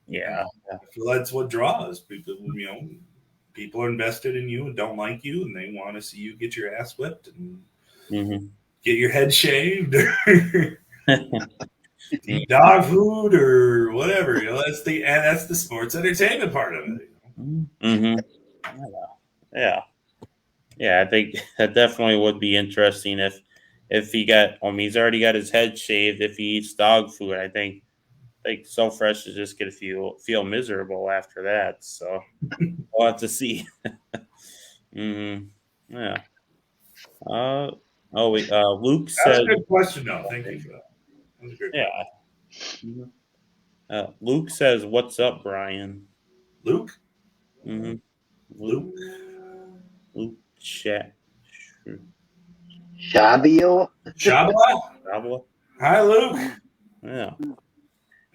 Yeah.
I feel that's what draws people. People are invested in you and don't like you, and they want to see you get your ass whipped and get your head shaved, or eat dog food, or whatever. That's the sports entertainment part of it.
Mm-hmm. Yeah. I think that definitely would be interesting if he got. He's already got his head shaved. If he eats dog food, I think So Fresh is just gonna feel miserable after that. So we'll have to see. Mm-hmm. Yeah. Luke
That's
says.
a good question, though. Thank you for that. That was a great
Yeah. Luke says, "What's up, Brian?"
Luke?
Mm-hmm.
Luke?
Luke chat.
Shabio.
Shabla? Hi, Luke.
Yeah.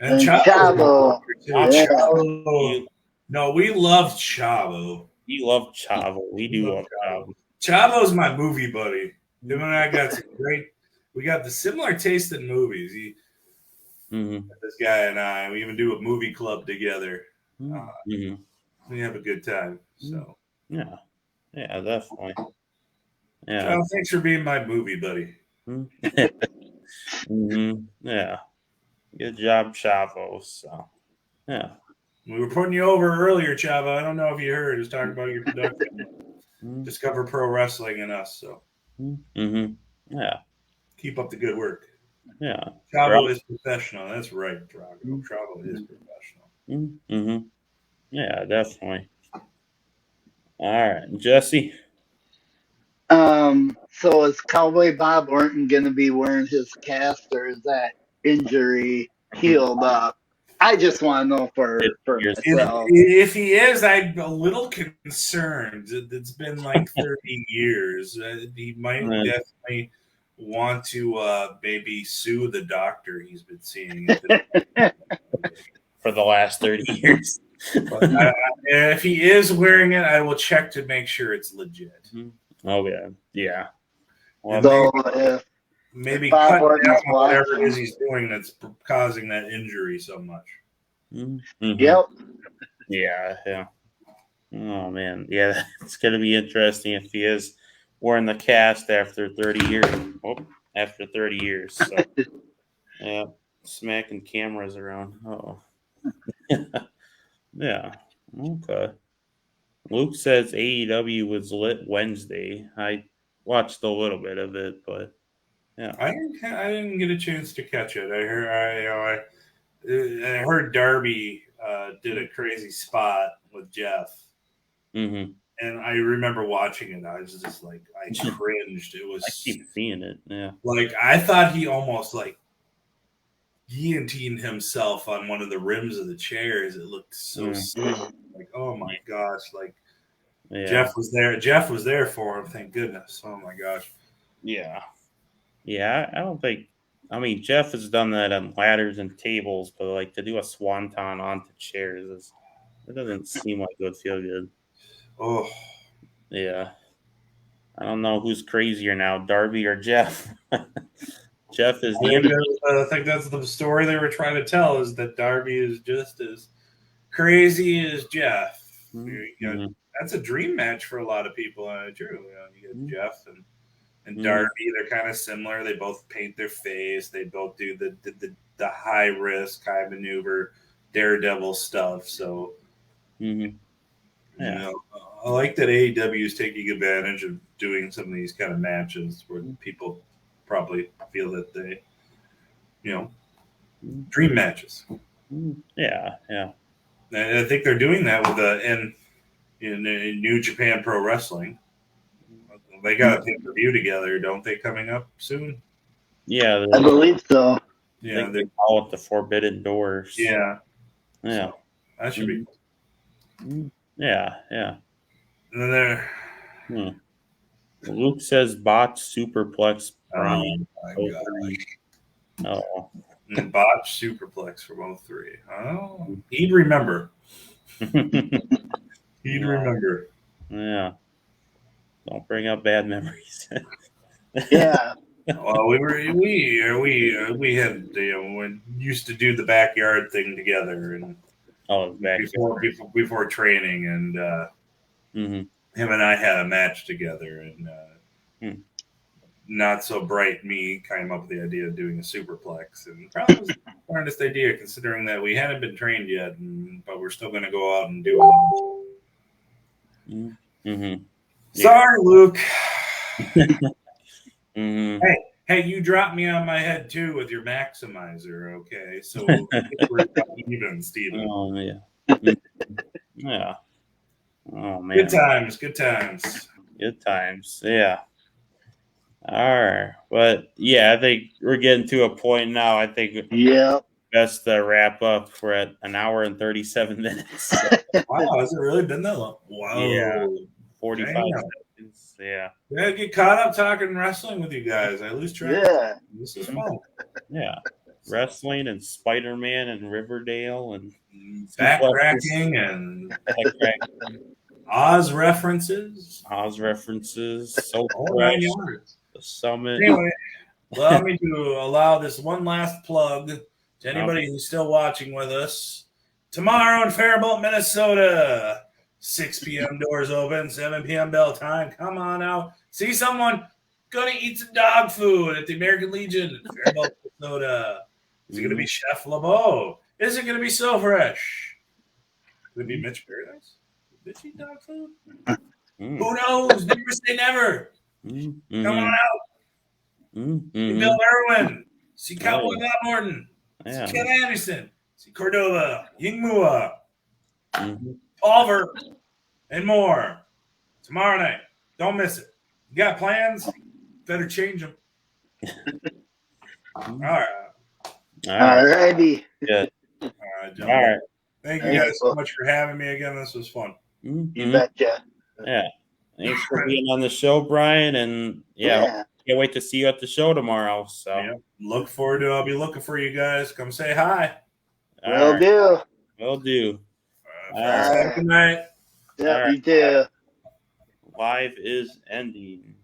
And
Chavo.
Chavo. No, we love Chavo.
You love Chavo. We do love Chavo.
Chavo's my movie buddy. Him and I got some we got the similar taste in movies. This guy and I, we even do a movie club together. We have a good time. So
yeah, definitely. Yeah.
Chavo, thanks for being my movie buddy.
Yeah. Good job, Chavo. So, yeah.
We were putting you over earlier, Chavo. I don't know if you heard. Just talking about your production. Discover Pro Wrestling and us. So,
yeah.
Keep up the good work.
Yeah.
Chavo is professional. That's right, Drago. Chavo is professional.
Yeah, definitely. All right, Jesse.
So is Cowboy Bob Orton gonna be wearing his cast, or is that injury healed up? I just want to know for myself.
If he is, I'm a little concerned. It's been like 30 years. He might definitely want to maybe sue the doctor he's been seeing
for the last 30 years.
But if he is wearing it, I will check to make sure it's legit.
Oh yeah.
Well,
maybe cut down whatever it is he's doing that's causing that injury so much.
Yep.
Yeah. Oh man, yeah, it's gonna be interesting if he is wearing the cast after 30 years. Oh, after 30 years. So, yeah, smacking cameras around. Oh, yeah. Okay. Luke says AEW was lit Wednesday. I watched a little bit of it, but yeah.
I didn't get a chance to catch it. I heard Darby did a crazy spot with Jeff.
Mm-hmm.
And I remember watching it. I was just like, I cringed. It was
I keep seeing it. Yeah.
like I thought he almost like guillotined himself on one of the rims of the chairs. It looked so sick. Like, oh my gosh! Like Jeff was there. Jeff was there for him. Thank goodness. Oh my gosh.
Yeah. Yeah. I don't think. I mean, Jeff has done that on ladders and tables, but like to do a swanton onto chairs, it doesn't seem like it would feel good.
Oh.
Yeah. I don't know who's crazier now, Darby or Jeff. Jeff is
I think that's the story they were trying to tell, is that Darby is just as crazy as Jeff.
Mm-hmm.
That's a dream match for a lot of people. True. You get Jeff and Darby. They're kind of similar. They both paint their face. They both do the high risk, high maneuver, daredevil stuff. So,
yeah.
I like that AEW is taking advantage of doing some of these kind of matches where people probably feel that they, dream matches.
Yeah, yeah.
And I think they're doing that with in New Japan Pro Wrestling. They got a pay-per-view together, don't they, coming up soon?
Yeah, I believe so.
Yeah, they call it the Forbidden Doors.
Yeah.
Yeah.
So that should be
cool. Yeah, yeah.
And then there.
Luke says botch superplex
Brian. Oh. Botch superplex from 03. Oh, he'd remember. He'd remember.
Yeah. Don't bring up bad memories.
Yeah.
Well, we had we used to do the backyard thing together, and before training, and him and I had a match together, and not so bright me came up with the idea of doing a superplex, and probably was the smartest idea considering that we hadn't been trained yet, but we're still going to go out and do it.
Mm-hmm.
Sorry, Luke.
Mm-hmm.
Hey, you dropped me on my head too with your maximizer. Okay, so we're even, Steven.
Oh yeah, yeah. Oh man,
good times.
Yeah. All right, but yeah, I think we're getting to a point now. I think best to wrap up. We're at an hour and 37 minutes.
Wow, has it really been that long? Wow.
Yeah, 45 seconds. Yeah.
Yeah, get caught up talking wrestling with you guys. I lose track.
Yeah.
This is fun.
Yeah. Wrestling and Spider-Man and Riverdale and
backtracking and Oz references.
So fresh. The Summit.
Anyway, allow me to allow this one last plug to anybody who's still watching with us. Tomorrow in Faribault, Minnesota, 6 p.m. doors open, 7 p.m. bell time. Come on out. See someone. Gonna eat some dog food at the American Legion in Faribault, Minnesota. Is it going to be Chef LeBeau? Is it going to be So Fresh? Could it be Mitch Paradise? Did she dog food? Who knows? Never say never. Come on out. See Bill Irwin. See Cowboy Bob Morton. See Ken Anderson. See Cordova. Ying Mua. Pulver. And more. Tomorrow night. Don't miss it. You got plans? Better change them. All right.
All righty.
Good.
All right, John. All right. Thank you guys so much for having me again. This was fun.
You betcha.
Yeah. Thanks for being on the show, Brian. And can't wait to see you at the show tomorrow. So
look forward to I'll be looking for you guys. Come say hi.
Will do.
All right. Good night.
Yeah, you too.
Live is ending.